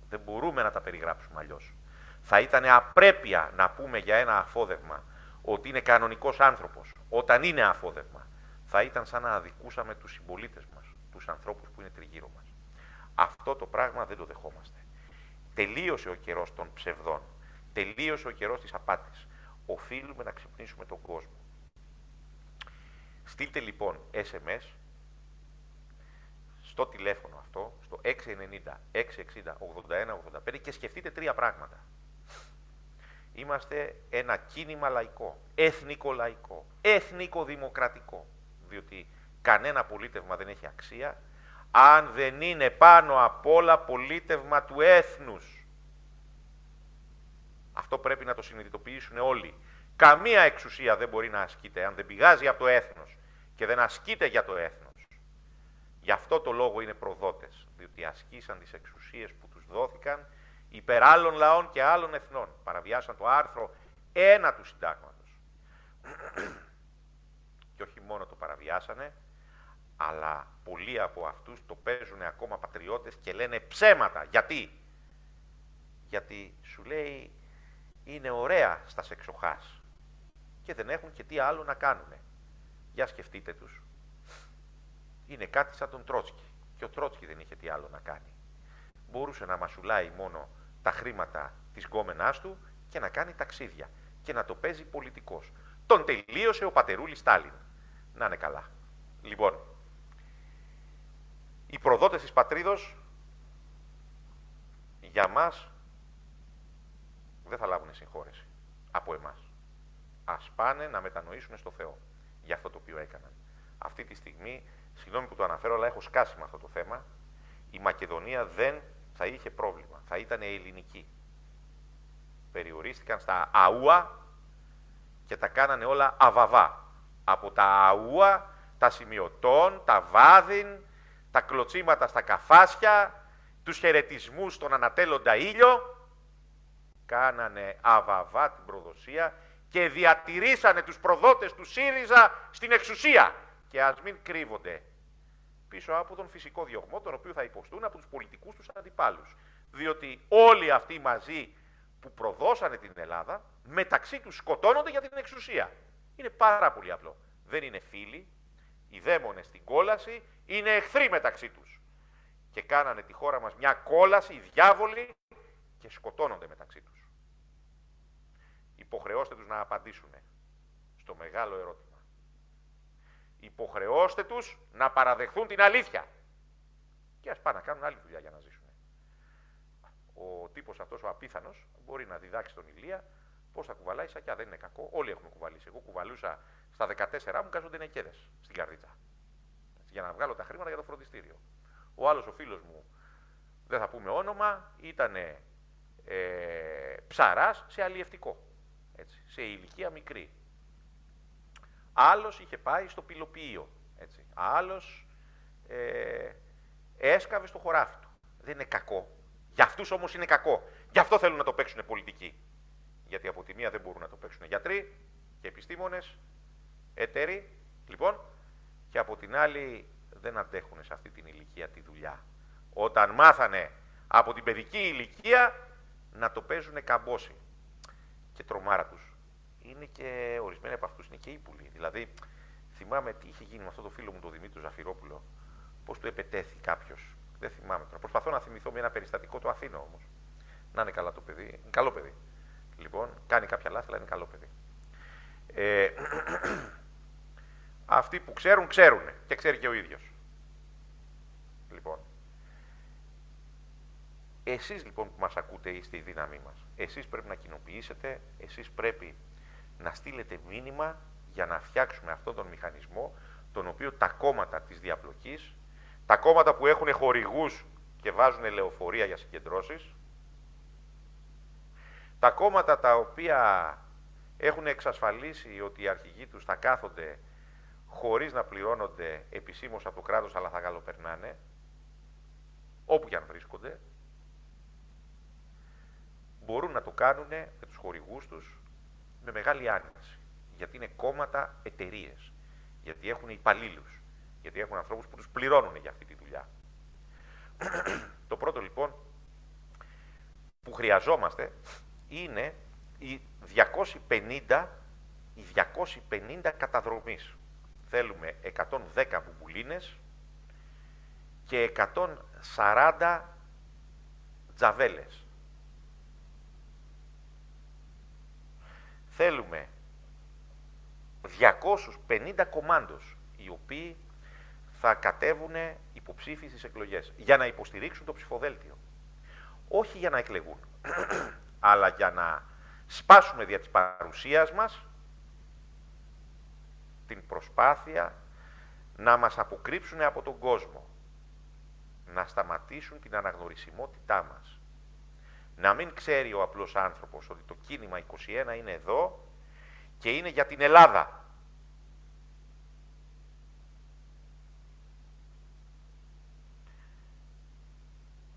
Δεν μπορούμε να τα περιγράψουμε αλλιώς. Θα ήταν απρέπεια να πούμε για ένα αφόδευμα ότι είναι κανονικός άνθρωπος, όταν είναι αφόδευμα. Θα ήταν σαν να αδικούσαμε τους συμπολίτες μας, τους ανθρώπους που είναι τριγύρω μας. Αυτό το πράγμα δεν το δεχόμαστε. Τελείωσε ο καιρός των ψευδών. Τελείωσε ο καιρός της απάτης. Οφείλουμε να ξυπνήσουμε τον κόσμο. Στείλτε λοιπόν SMS στο τηλέφωνο αυτό, στο 690 660 81 85 και σκεφτείτε τρία πράγματα. Είμαστε ένα κίνημα λαϊκό, εθνικο-λαϊκό, εθνικο-δημοκρατικό, διότι κανένα πολίτευμα δεν έχει αξία αν δεν είναι πάνω απ' όλα πολίτευμα του έθνους. Αυτό πρέπει να το συνειδητοποιήσουν όλοι. Καμία εξουσία δεν μπορεί να ασκείται αν δεν πηγάζει από το έθνος και δεν ασκείται για το έθνος. Γι' αυτό το λόγο είναι προδότες, διότι ασκήσαν τις εξουσίες που τους δόθηκαν υπέρ άλλων λαών και άλλων εθνών. Παραβιάσαν το άρθρο 1 του Συντάγματος. Και όχι μόνο το παραβιάσανε, αλλά πολλοί από αυτούς το παίζουν ακόμα πατριώτες και λένε ψέματα. Γιατί? Γιατί σου λέει είναι ωραία στα σεξοχάς και δεν έχουν και τι άλλο να κάνουνε. Για σκεφτείτε τους. Είναι κάτι σαν τον Τρότσκι. Και ο Τρότσκι δεν είχε τι άλλο να κάνει. Μπορούσε να μασουλάει μόνο τα χρήματα της γκόμενάς του και να κάνει ταξίδια και να το παίζει πολιτικός. Τον τελείωσε ο πατερούλης Στάλιν. Να είναι καλά. Λοιπόν, οι προδότες της πατρίδος για μας δεν θα λάβουν συγχώρεση από εμάς. Ας πάνε να μετανοήσουν στο Θεό για αυτό το οποίο έκαναν. Αυτή τη στιγμή, συγγνώμη που το αναφέρω, αλλά έχω σκάσει με αυτό το θέμα, η Μακεδονία δεν θα είχε πρόβλημα. Θα ήταν ελληνική. Περιορίστηκαν στα αούα και τα κάνανε όλα αβαβά. Από τα αούα, τα σημειωτών, τα βάδιν, τα κλωτσίματα στα καφάσια, τους χαιρετισμούς στον ανατέλλοντα ήλιο, κάνανε αβαβά την προδοσία και διατηρήσανε τους προδότες του ΣΥΡΙΖΑ στην εξουσία. Και ας μην κρύβονται πίσω από τον φυσικό διωγμό, τον οποίο θα υποστούν από τους πολιτικούς τους αντιπάλους. Διότι όλοι αυτοί μαζί που προδώσανε την Ελλάδα, μεταξύ τους σκοτώνονται για την εξουσία. Είναι πάρα πολύ απλό. Δεν είναι φίλοι, οι δαίμονες στην κόλαση είναι εχθροί μεταξύ τους. Και κάνανε τη χώρα μας μια κόλαση, οι διάβολοι, και σκοτώνονται μεταξύ τους. Υποχρεώστε τους να απαντήσουν στο μεγάλο ερώτημα. Υποχρεώστε τους να παραδεχθούν την αλήθεια. Και ας πάνε να κάνουν άλλη δουλειά για να ζήσουν. Ο τύπος αυτός, ο απίθανος, μπορεί να διδάξει τον Ηλία πώς θα κουβαλάει σακιά. Δεν είναι κακό. Όλοι έχουμε κουβαλήσει. Εγώ κουβαλούσα στα 14 μου κάζονται νεκέδες στην καρδίτσα. Για να βγάλω τα χρήματα για το φροντιστήριο. Ο άλλος ο φίλος μου, δεν θα πούμε όνομα, ήταν ψαράς σε αλλιευτικό. Έτσι, σε ηλικία μικρή. Άλλος είχε πάει στο πυλοποιείο. Έτσι. Άλλος έσκαβε στο χωράφι του. Δεν είναι κακό. Για αυτούς όμως είναι κακό. Γι' αυτό θέλουν να το παίξουν πολιτικοί. Γιατί από τη μία δεν μπορούν να το παίξουν γιατροί και επιστήμονες, εταίροι, λοιπόν, και από την άλλη δεν αντέχουν σε αυτή την ηλικία τη δουλειά. Όταν μάθανε από την παιδική ηλικία να το παίζουν καμπόση. Και τρομάρα τους. Είναι και ορισμένοι από αυτούς είναι και ύπουλοι. Δηλαδή, θυμάμαι τι είχε γίνει με αυτό το φίλο μου τον Δημήτρη Ζαφυρόπουλο, πώς του επετέθη κάποιος. Δεν θυμάμαι τώρα. Προσπαθώ να θυμηθώ με ένα περιστατικό, το αφήνω όμως. Να είναι καλά το παιδί. Είναι καλό παιδί. Λοιπόν, κάνει κάποια λάθη, αλλά είναι καλό παιδί. Αυτοί που ξέρουν, ξέρουν. Και ξέρει και ο ίδιος. Λοιπόν. Εσείς λοιπόν που μας ακούτε είστε η δύναμή μας. Εσείς πρέπει να κοινοποιήσετε, εσείς πρέπει να στείλετε μήνυμα για να φτιάξουμε αυτόν τον μηχανισμό, τον οποίο τα κόμματα της διαπλοκής, τα κόμματα που έχουν χορηγούς και βάζουν λεωφορεία για συγκεντρώσεις, τα κόμματα τα οποία έχουν εξασφαλίσει ότι οι αρχηγοί τους θα κάθονται χωρίς να πληρώνονται επισήμως από το κράτος, αλλά θα γαλοπερνάνε, όπου και αν βρίσκονται, μπορούν να το κάνουν με τους χορηγούς τους με μεγάλη άνεση. Γιατί είναι κόμματα εταιρείες. Γιατί έχουν υπαλλήλους. Γιατί έχουν ανθρώπους που τους πληρώνουν για αυτή τη δουλειά. Το πρώτο λοιπόν που χρειαζόμαστε είναι οι 250 καταδρομής. Θέλουμε 110 μπουμπουλίνες και 140 τζαβέλες. Θέλουμε 250 κομμάντος, οι οποίοι θα κατέβουν υποψήφιοι στις εκλογές, για να υποστηρίξουν το ψηφοδέλτιο. Όχι για να εκλεγούν, αλλά για να σπάσουμε δια της παρουσίας μας την προσπάθεια να μας αποκρύψουν από τον κόσμο, να σταματήσουν την αναγνωρισιμότητά μας. Να μην ξέρει ο απλός άνθρωπος ότι το κίνημα 21 είναι εδώ και είναι για την Ελλάδα.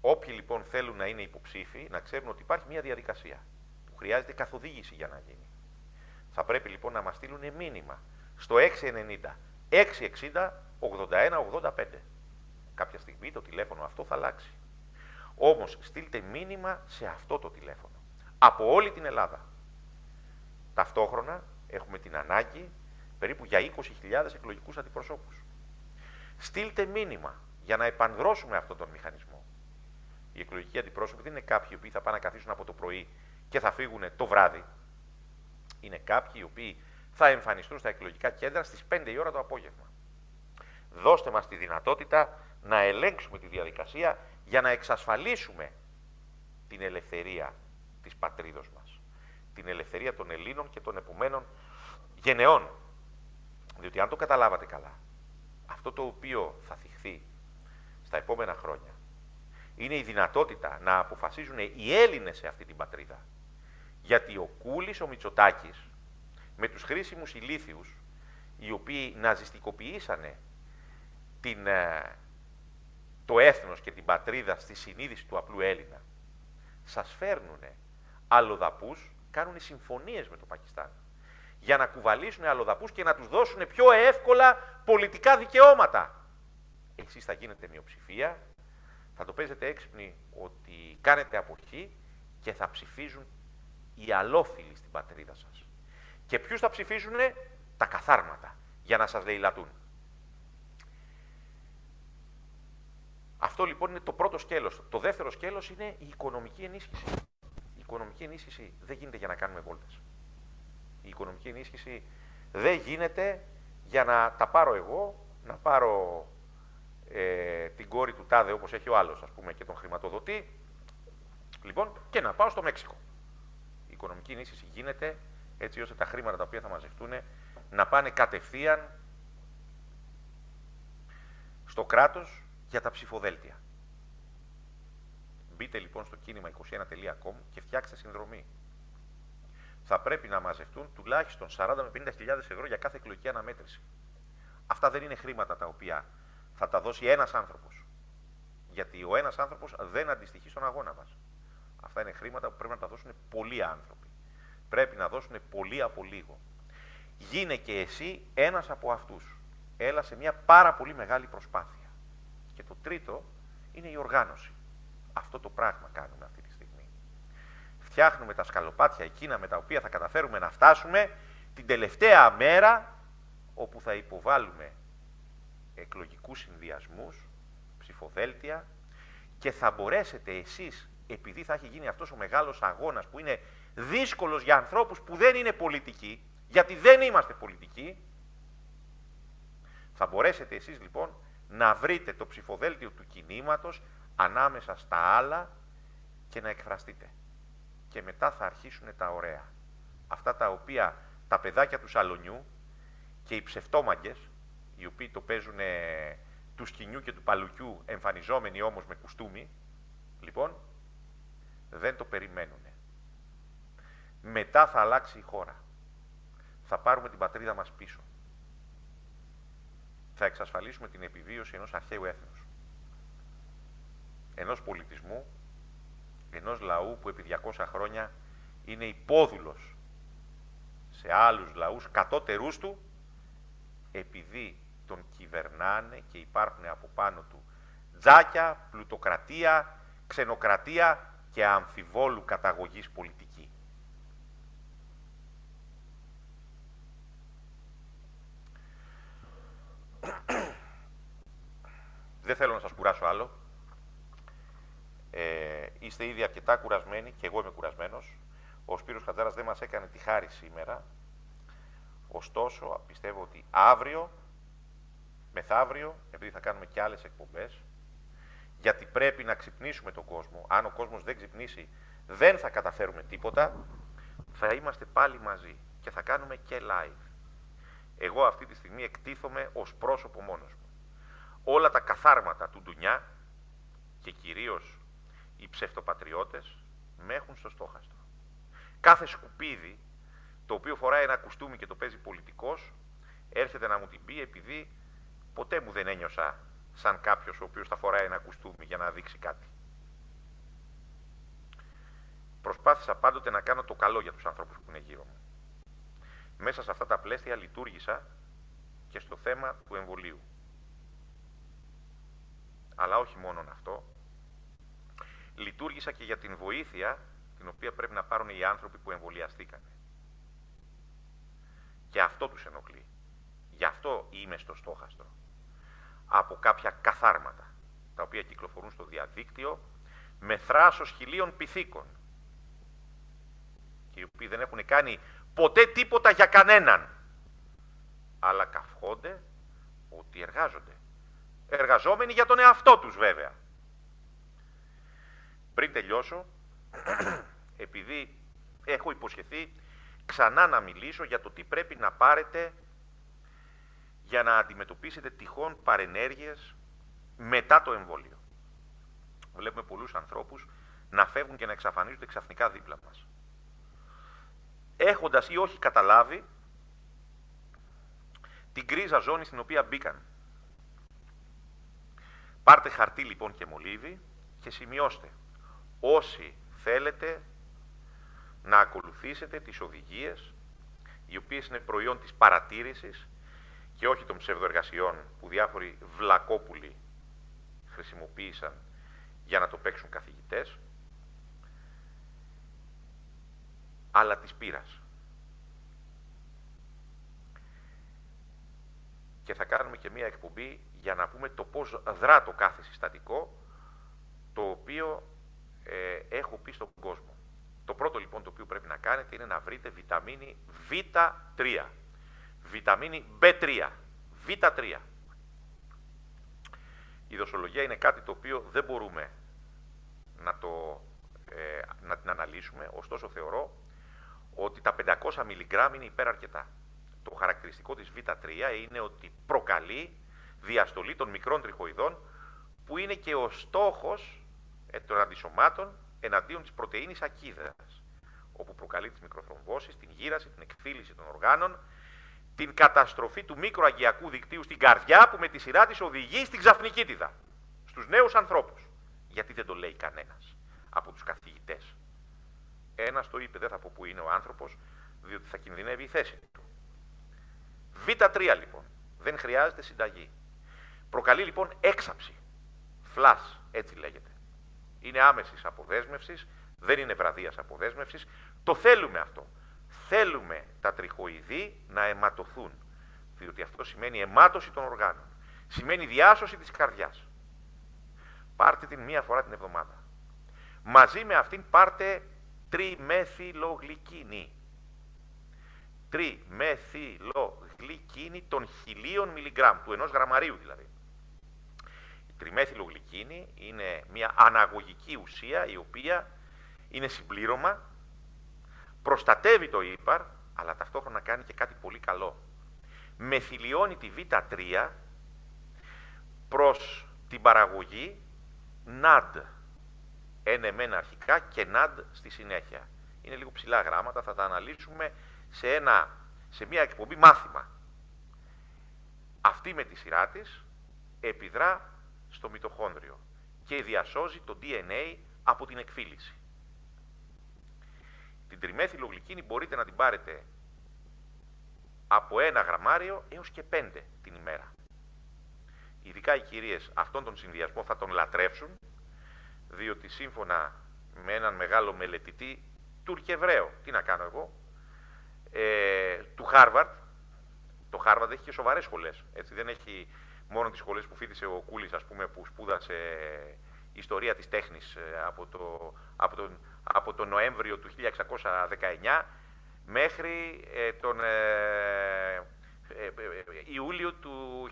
Όποιοι λοιπόν θέλουν να είναι υποψήφοι, να ξέρουν ότι υπάρχει μια διαδικασία που χρειάζεται καθοδήγηση για να γίνει. Θα πρέπει λοιπόν να μας στείλουν μήνυμα στο 690 660 81 85. Κάποια στιγμή το τηλέφωνο αυτό θα αλλάξει. Όμως στείλτε μήνυμα σε αυτό το τηλέφωνο, από όλη την Ελλάδα. Ταυτόχρονα έχουμε την ανάγκη περίπου για 20.000 εκλογικούς αντιπροσώπους. Στείλτε μήνυμα για να επανδρώσουμε αυτόν τον μηχανισμό. Οι εκλογικοί αντιπρόσωποι δεν είναι κάποιοι που θα πάνε να καθίσουν από το πρωί και θα φύγουν το βράδυ. Είναι κάποιοι οι οποίοι θα εμφανιστούν στα εκλογικά κέντρα στις 5 η ώρα το απόγευμα. Δώστε μας τη δυνατότητα να ελέγξουμε τη διαδικασία για να εξασφαλίσουμε την ελευθερία της πατρίδος μας. Την ελευθερία των Ελλήνων και των επομένων γενεών. Διότι αν το καταλάβατε καλά, αυτό το οποίο θα θυχθεί στα επόμενα χρόνια είναι η δυνατότητα να αποφασίζουν οι Έλληνες σε αυτή την πατρίδα. Γιατί ο Κούλης, ο Μητσοτάκης, με τους χρήσιμους ηλίθιους, οι οποίοι ναζιστικοποιήσανε το έθνος και την πατρίδα στη συνείδηση του απλού Έλληνα, σας φέρνουνε αλλοδαπούς, κάνουν συμφωνίες με το Πακιστάν για να κουβαλήσουν αλλοδαπούς και να τους δώσουν πιο εύκολα πολιτικά δικαιώματα. Εσείς θα γίνετε μειοψηφία, θα το παίζετε έξυπνοι ότι κάνετε αποχή και θα ψηφίζουν οι αλόφιλοι στην πατρίδα σας. Και ποιους θα ψηφίζουνε? Τα καθάρματα, για να σας λαιλατούν. Αυτό λοιπόν είναι το πρώτο σκέλος. Το δεύτερο σκέλος είναι η οικονομική ενίσχυση. Η οικονομική ενίσχυση δεν γίνεται για να κάνουμε βόλτες. Η οικονομική ενίσχυση δεν γίνεται για να τα πάρω εγώ, να πάρω την κόρη του τάδε όπως έχει ο άλλος, ας πούμε, και τον χρηματοδοτεί, λοιπόν, και να πάω στο Μέξικο. Η οικονομική ενίσχυση γίνεται έτσι ώστε τα χρήματα τα οποία θα μαζευτούν να πάνε κατευθείαν στο κράτος για τα ψηφοδέλτια. Μπείτε λοιπόν στο κίνημα21.com και φτιάξτε συνδρομή. Θα πρέπει να μαζευτούν τουλάχιστον 40 με 50.000 ευρώ για κάθε εκλογική αναμέτρηση. Αυτά δεν είναι χρήματα τα οποία θα τα δώσει ένας άνθρωπος. Γιατί ο ένας άνθρωπος δεν αντιστοιχεί στον αγώνα μας. Αυτά είναι χρήματα που πρέπει να τα δώσουν πολλοί άνθρωποι. πρέπει να δώσουν πολύ από λίγο. Γίνε και εσύ ένας από αυτούς. Έλα σε μια πάρα πολύ μεγάλη προσπάθεια. Και το τρίτο είναι η οργάνωση. Αυτό το πράγμα κάνουμε αυτή τη στιγμή. Φτιάχνουμε τα σκαλοπάτια εκείνα με τα οποία θα καταφέρουμε να φτάσουμε την τελευταία μέρα όπου θα υποβάλουμε εκλογικούς συνδυασμούς, ψηφοδέλτια και θα μπορέσετε εσείς, επειδή θα έχει γίνει αυτός ο μεγάλος αγώνας που είναι δύσκολος για ανθρώπους που δεν είναι πολιτικοί, γιατί δεν είμαστε πολιτικοί, θα μπορέσετε εσείς λοιπόν να βρείτε το ψηφοδέλτιο του κινήματος ανάμεσα στα άλλα και να εκφραστείτε. Και μετά θα αρχίσουν τα ωραία. Αυτά τα οποία τα παιδάκια του σαλονιού και οι ψευτόμαγκες, οι οποίοι το παίζουν του σκηνιού και του παλουκιού, εμφανιζόμενοι όμως με κουστούμι, λοιπόν, δεν το περιμένουν. Μετά θα αλλάξει η χώρα. Θα πάρουμε την πατρίδα μας πίσω. Θα εξασφαλίσουμε την επιβίωση ενός αρχαίου έθνους. Ενός πολιτισμού, ενός λαού που επί 200 χρόνια είναι υπόδουλος σε άλλους λαούς κατώτερούς του, επειδή τον κυβερνάνε και υπάρχουν από πάνω του τζάκια, πλουτοκρατία, ξενοκρατία και αμφιβόλου καταγωγής πολιτική. Δεν θέλω να σας κουράσω άλλο. Είστε ήδη αρκετά κουρασμένοι και εγώ είμαι κουρασμένος. Ο Σπύρος Χατζάρας δεν μας έκανε τη χάρη σήμερα. Ωστόσο, πιστεύω ότι αύριο, μεθαύριο, επειδή θα κάνουμε και άλλες εκπομπές, γιατί πρέπει να ξυπνήσουμε τον κόσμο. Αν ο κόσμος δεν ξυπνήσει, δεν θα καταφέρουμε τίποτα. Θα είμαστε πάλι μαζί και θα κάνουμε και live. Εγώ αυτή τη στιγμή εκτίθομαι ως πρόσωπο μόνος μου. Όλα τα καθάρματα του ντουνιά και κυρίως οι ψευτοπατριώτες με έχουν στο στόχαστρο. Κάθε σκουπίδι το οποίο φοράει ένα κουστούμι και το παίζει πολιτικός έρχεται να μου την πει επειδή ποτέ μου δεν ένιωσα σαν κάποιος ο οποίος θα φοράει ένα κουστούμι για να δείξει κάτι. Προσπάθησα πάντοτε να κάνω το καλό για τους ανθρώπους που είναι γύρω μου. Μέσα σε αυτά τα πλαίσια λειτουργήσα και στο θέμα του εμβολίου. Αλλά όχι μόνον αυτό. Λειτουργήσα και για την βοήθεια την οποία πρέπει να πάρουν οι άνθρωποι που εμβολιαστήκανε. Και αυτό τους ενοχλεί. Γι' αυτό είμαι στο στόχαστρο. Από κάποια καθάρματα, τα οποία κυκλοφορούν στο διαδίκτυο, με θράσος 1000 πυθίκων. Και οι οποίοι δεν έχουν κάνει ποτέ τίποτα για κανέναν. Αλλά καυχόνται ότι εργάζονται. Εργαζόμενοι για τον εαυτό τους βέβαια. Πριν τελειώσω, επειδή έχω υποσχεθεί ξανά να μιλήσω για το τι πρέπει να πάρετε για να αντιμετωπίσετε τυχόν παρενέργειες μετά το εμβόλιο. Βλέπουμε πολλούς ανθρώπους να φεύγουν και να εξαφανίζονται ξαφνικά δίπλα μας. Έχοντας ή όχι καταλάβει την γκρίζα ζώνη στην οποία μπήκαν. Πάρτε χαρτί λοιπόν και μολύβι και σημειώστε όσοι θέλετε να ακολουθήσετε τις οδηγίες οι οποίες είναι προϊόν της παρατήρησης και όχι των ψευδοεργασιών που διάφοροι βλακόπουλοι χρησιμοποίησαν για να το παίξουν καθηγητές, αλλά της πείρας. Και θα κάνουμε και μία εκπομπή για να πούμε το πώς δρά το κάθε συστατικό, το οποίο έχω πει στον κόσμο. Το πρώτο λοιπόν το οποίο πρέπει να κάνετε είναι να βρείτε βιταμίνη Β3, βιταμίνη B3, Β3. Η δοσολογία είναι κάτι το οποίο δεν μπορούμε να την αναλύσουμε, ωστόσο θεωρώ ότι τα 500 μιλιγκράμμ είναι υπεραρκετά. Το χαρακτηριστικό της Β3 είναι ότι προκαλεί διαστολή των μικρών τριχοειδών, που είναι και ο στόχος των αντισωμάτων εναντίον της πρωτεΐνης ακίδας, όπου προκαλεί τις μικροθρομβώσεις, την γύραση, την εκφύλιση των οργάνων, την καταστροφή του μικροαγγειακού δικτύου στην καρδιά, που με τη σειρά της οδηγεί στην ξαφνικίτιδα, στους νέους ανθρώπους. Γιατί δεν το λέει κανένας από τους καθηγητές. Ένας το είπε, δεν θα πω που είναι ο άνθρωπος, διότι θα κινδυνεύει η θέση του. Β3 λοιπόν, δεν χρειάζεται συνταγή. Προκαλεί λοιπόν έξαψη, φλας, έτσι λέγεται. Είναι άμεσης αποδέσμευσης, δεν είναι βραδίας αποδέσμευσης. Το θέλουμε αυτό. Θέλουμε τα τριχοειδή να αιματωθούν, διότι αυτό σημαίνει αιμάτωση των οργάνων. Σημαίνει διάσωση της καρδιάς. Πάρτε την μία φορά την εβδομάδα. Μαζί με αυτήν πάρτε τριμεθυλογλυκίνη. Τριμεθυλογλυκίνη των 1000 μιλιγκράμμ, του 1 γραμμαρίου δηλαδή. Η τριμεθυλογλυκίνη είναι μια αναγωγική ουσία η οποία είναι συμπλήρωμα, προστατεύει το ύπαρ, αλλά ταυτόχρονα κάνει και κάτι πολύ καλό. Μεθυλιώνει τη Β3 προς την παραγωγή NAD. NMN αρχικά και NAD στη συνέχεια. Είναι λίγο ψηλά γράμματα, θα τα αναλύσουμε σε μια εκπομπή μάθημα. Αυτή με τη σειρά της επιδρά στο μυτοχόνδριο και διασώζει το DNA από την εκφύλιση. Την τριμεθυλογλυκίνη μπορείτε να την πάρετε από 1 γραμμάριο έως και 5 την ημέρα. Ειδικά οι κυρίες αυτόν τον συνδυασμό θα τον λατρεύσουν, διότι σύμφωνα με έναν μεγάλο μελετητή Τουρκεβραίο, τι να κάνω εγώ, του Χάρβαρντ, το Χάρβαρντ έχει και σοβαρές σχολές, έτσι, δεν έχει μόνο τις σχολές που φοιτησε ο Κούλης, ας πούμε, που σπούδασε ιστορία της τέχνης από τον Νοέμβριο του 1619 μέχρι τον Ιούλιο του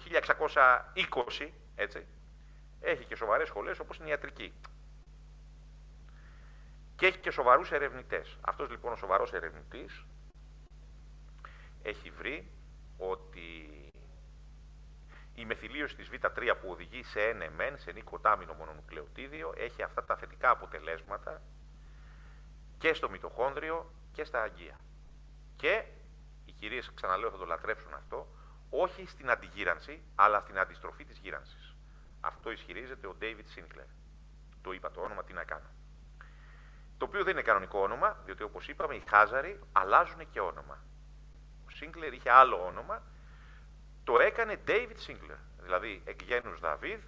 1620, έτσι. Έχει και σοβαρές σχολές όπως είναι η ιατρική. Και έχει και σοβαρούς ερευνητές. Αυτός λοιπόν ο σοβαρός ερευνητής έχει βρει ότι η μεθυλίωση της Β3 που οδηγεί σε NMN, σε νοικοτάμινο μονονουκλεοτίδιο, έχει αυτά τα θετικά αποτελέσματα και στο μυτοχόνδριο και στα αγκία. Και οι κυρίες, ξαναλέω, θα το λατρέψουν αυτό, όχι στην αντιγύρανση, αλλά στην αντιστροφή της γύρανσης. Αυτό ισχυρίζεται ο David Sinclair. Το είπα το όνομα, τι να κάνω. Το οποίο δεν είναι κανονικό όνομα, διότι όπως είπαμε, οι Χάζαροι αλλάζουν και όνομα. Ο Sinclair είχε άλλο όνομα, το έκανε David Sinclair. Δηλαδή, εκ γένους Δαβίδ,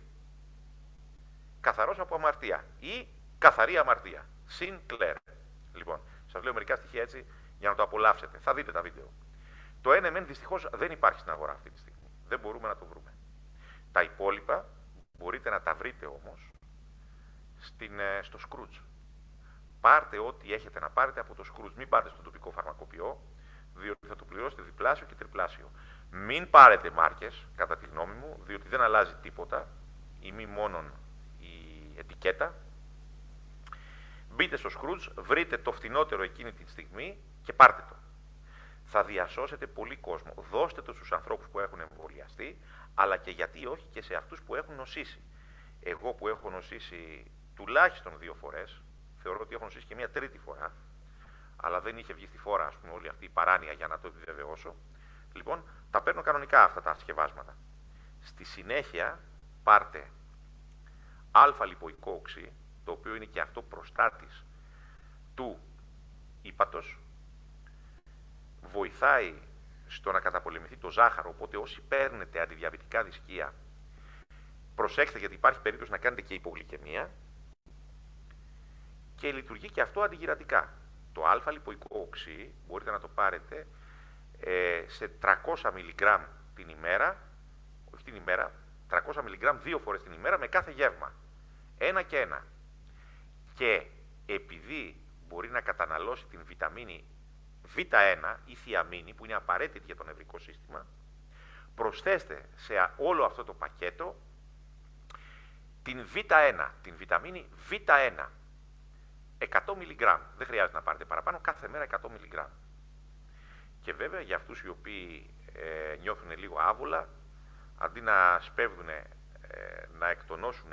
καθαρός από αμαρτία ή καθαρή αμαρτία. Sinclair. Λοιπόν, σας λέω μερικά στοιχεία έτσι για να το απολαύσετε. Θα δείτε τα βίντεο. Το NMN δυστυχώς δεν υπάρχει στην αγορά αυτή τη στιγμή. Δεν μπορούμε να το βρούμε. Τα υπόλοιπα μπορείτε να τα βρείτε όμως στο Scrooge. Πάρτε ό,τι έχετε να πάρετε από το Scrooge. Μην πάτε στο τοπικό φαρμακοποιό, διότι θα το πληρώσετε διπλάσιο και τριπλάσιο. Μην πάρετε μάρκες, κατά τη γνώμη μου, διότι δεν αλλάζει τίποτα, ή μη μόνον η ετικέτα. Μπείτε στο Scrooge, βρείτε το φθηνότερο εκείνη τη στιγμή και πάρτε το. Θα διασώσετε πολύ κόσμο. Δώστε το στους ανθρώπους που έχουν εμβολιαστεί, αλλά και γιατί όχι και σε αυτούς που έχουν νοσήσει. Εγώ που έχω νοσήσει τουλάχιστον 2 φορές, θεωρώ ότι έχω νοσήσει και μια τρίτη φορά, αλλά δεν είχε βγει στη φόρα, ας πούμε, όλη αυτή η παράνοια για να το επιβεβαιώσω. Λοιπόν, τα παίρνω κανονικά αυτά τα συσκευάσματα. Στη συνέχεια πάρτε αλφα-λιποϊκό οξύ, το οποίο είναι και αυτό προστάτης του ύπατος, βοηθάει στο να καταπολεμηθεί το ζάχαρο, οπότε όσοι παίρνετε αντιδιαβητικά δυσκεία, προσέξτε γιατί υπάρχει περίπτωση να κάνετε και υπογλυκαιμία, και λειτουργεί και αυτό αντιγυρατικά. Το αλφα-λιποϊκό οξύ μπορείτε να το πάρετε σε 300 μιλιγκράμμ την ημέρα, όχι την ημέρα, 300 μιλιγκράμμ 2 φορές την ημέρα με κάθε γεύμα. 1 και 1. Και επειδή μπορεί να καταναλώσει την βιταμίνη Β1 ή θιαμίνη, που είναι απαραίτητη για το νευρικό σύστημα, προσθέστε σε όλο αυτό το πακέτο την Β1, την βιταμίνη Β1. 100 μιλιγκράμμ. Δεν χρειάζεται να πάρετε παραπάνω, κάθε μέρα 100 μιλιγκράμμ. Και βέβαια για αυτούς οι οποίοι νιώθουν λίγο άβολα, αντί να σπέβδουν να εκτονώσουν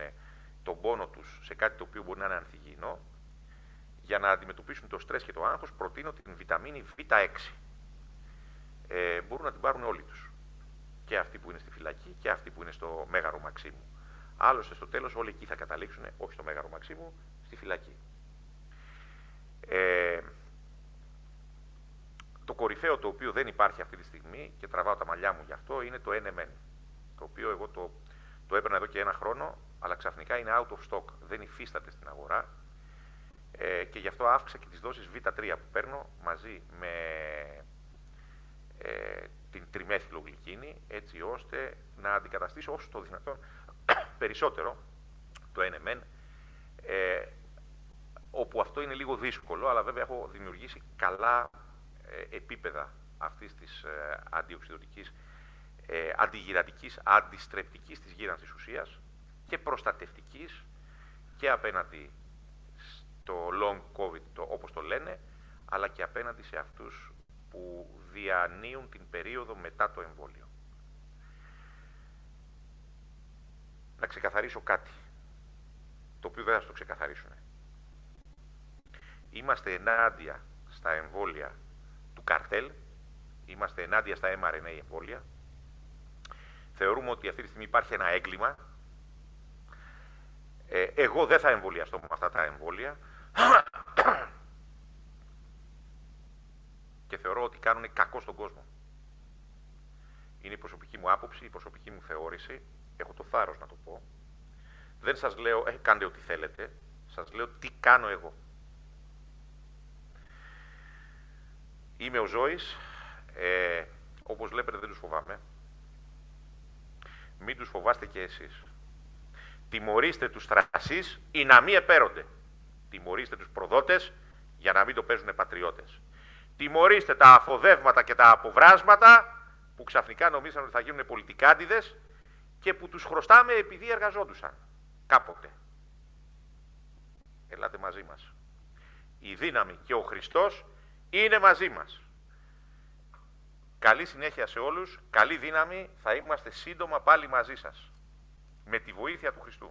τον πόνο τους σε κάτι το οποίο μπορεί να είναι ανθυγιεινό, για να αντιμετωπίσουν το στρες και το άγχος, προτείνω την βιταμίνη Β6. Μπορούν να την πάρουν όλοι τους. Και αυτοί που είναι στη φυλακή και αυτοί που είναι στο Μέγαρο Μαξίμου. Άλλωστε στο τέλος όλοι εκεί θα καταλήξουν, όχι στο Μέγαρο Μαξίμου, στη φυλακή. κορυφαίο το οποίο δεν υπάρχει αυτή τη στιγμή και τραβάω τα μαλλιά μου γι' αυτό είναι το NMN. Το οποίο εγώ το έπαιρνα εδώ και 1 χρόνο, αλλά ξαφνικά είναι out of stock. Δεν υφίσταται στην αγορά και γι' αυτό αύξησα και τις δόσεις Β3 που παίρνω μαζί με την τριμέθυλογλυκίνη, έτσι ώστε να αντικαταστήσω όσο το δυνατόν περισσότερο το NMN, όπου αυτό είναι λίγο δύσκολο, αλλά βέβαια έχω δημιουργήσει καλά επίπεδα αυτής της αντιοξυδωτικής, αντιγυρατικής, αντιστρεπτικής της γύρανσης ουσίας και προστατευτικής και απέναντι στο long COVID, όπως το λένε, αλλά και απέναντι σε αυτούς που διανύουν την περίοδο μετά το εμβόλιο. Να ξεκαθαρίσω κάτι, το οποίο δεν θα το ξεκαθαρίσουν. Είμαστε ενάντια στα εμβόλια του καρτέλ, είμαστε ενάντια στα mRNA εμβόλια. Θεωρούμε ότι αυτή τη στιγμή υπάρχει ένα έγκλημα. Εγώ δεν θα εμβολιαστώ με αυτά τα εμβόλια και θεωρώ ότι κάνουν κακό στον κόσμο. Είναι η προσωπική μου άποψη, η προσωπική μου θεώρηση. Έχω το θάρρος να το πω. Δεν σας λέω, κάντε ό,τι θέλετε. Σας λέω τι κάνω εγώ. Είμαι ο Ζώης. Όπως βλέπετε δεν τους φοβάμαι. Μην τους φοβάστε και εσείς. Τιμωρήστε τους θρασείς ή να μην επέρονται. Τιμωρήστε τους προδότες για να μην το παίζουν πατριώτες. Τιμωρήστε τα αφοδεύματα και τα αποβράσματα που ξαφνικά νομίζαν ότι θα γίνουν πολιτικάντιδες και που τους χρωστάμε επειδή εργαζόντουσαν κάποτε. Ελάτε μαζί μας. Η δύναμη και ο Χριστός είναι μαζί μας. Καλή συνέχεια σε όλους, καλή δύναμη, θα είμαστε σύντομα πάλι μαζί σας. Με τη βοήθεια του Χριστού.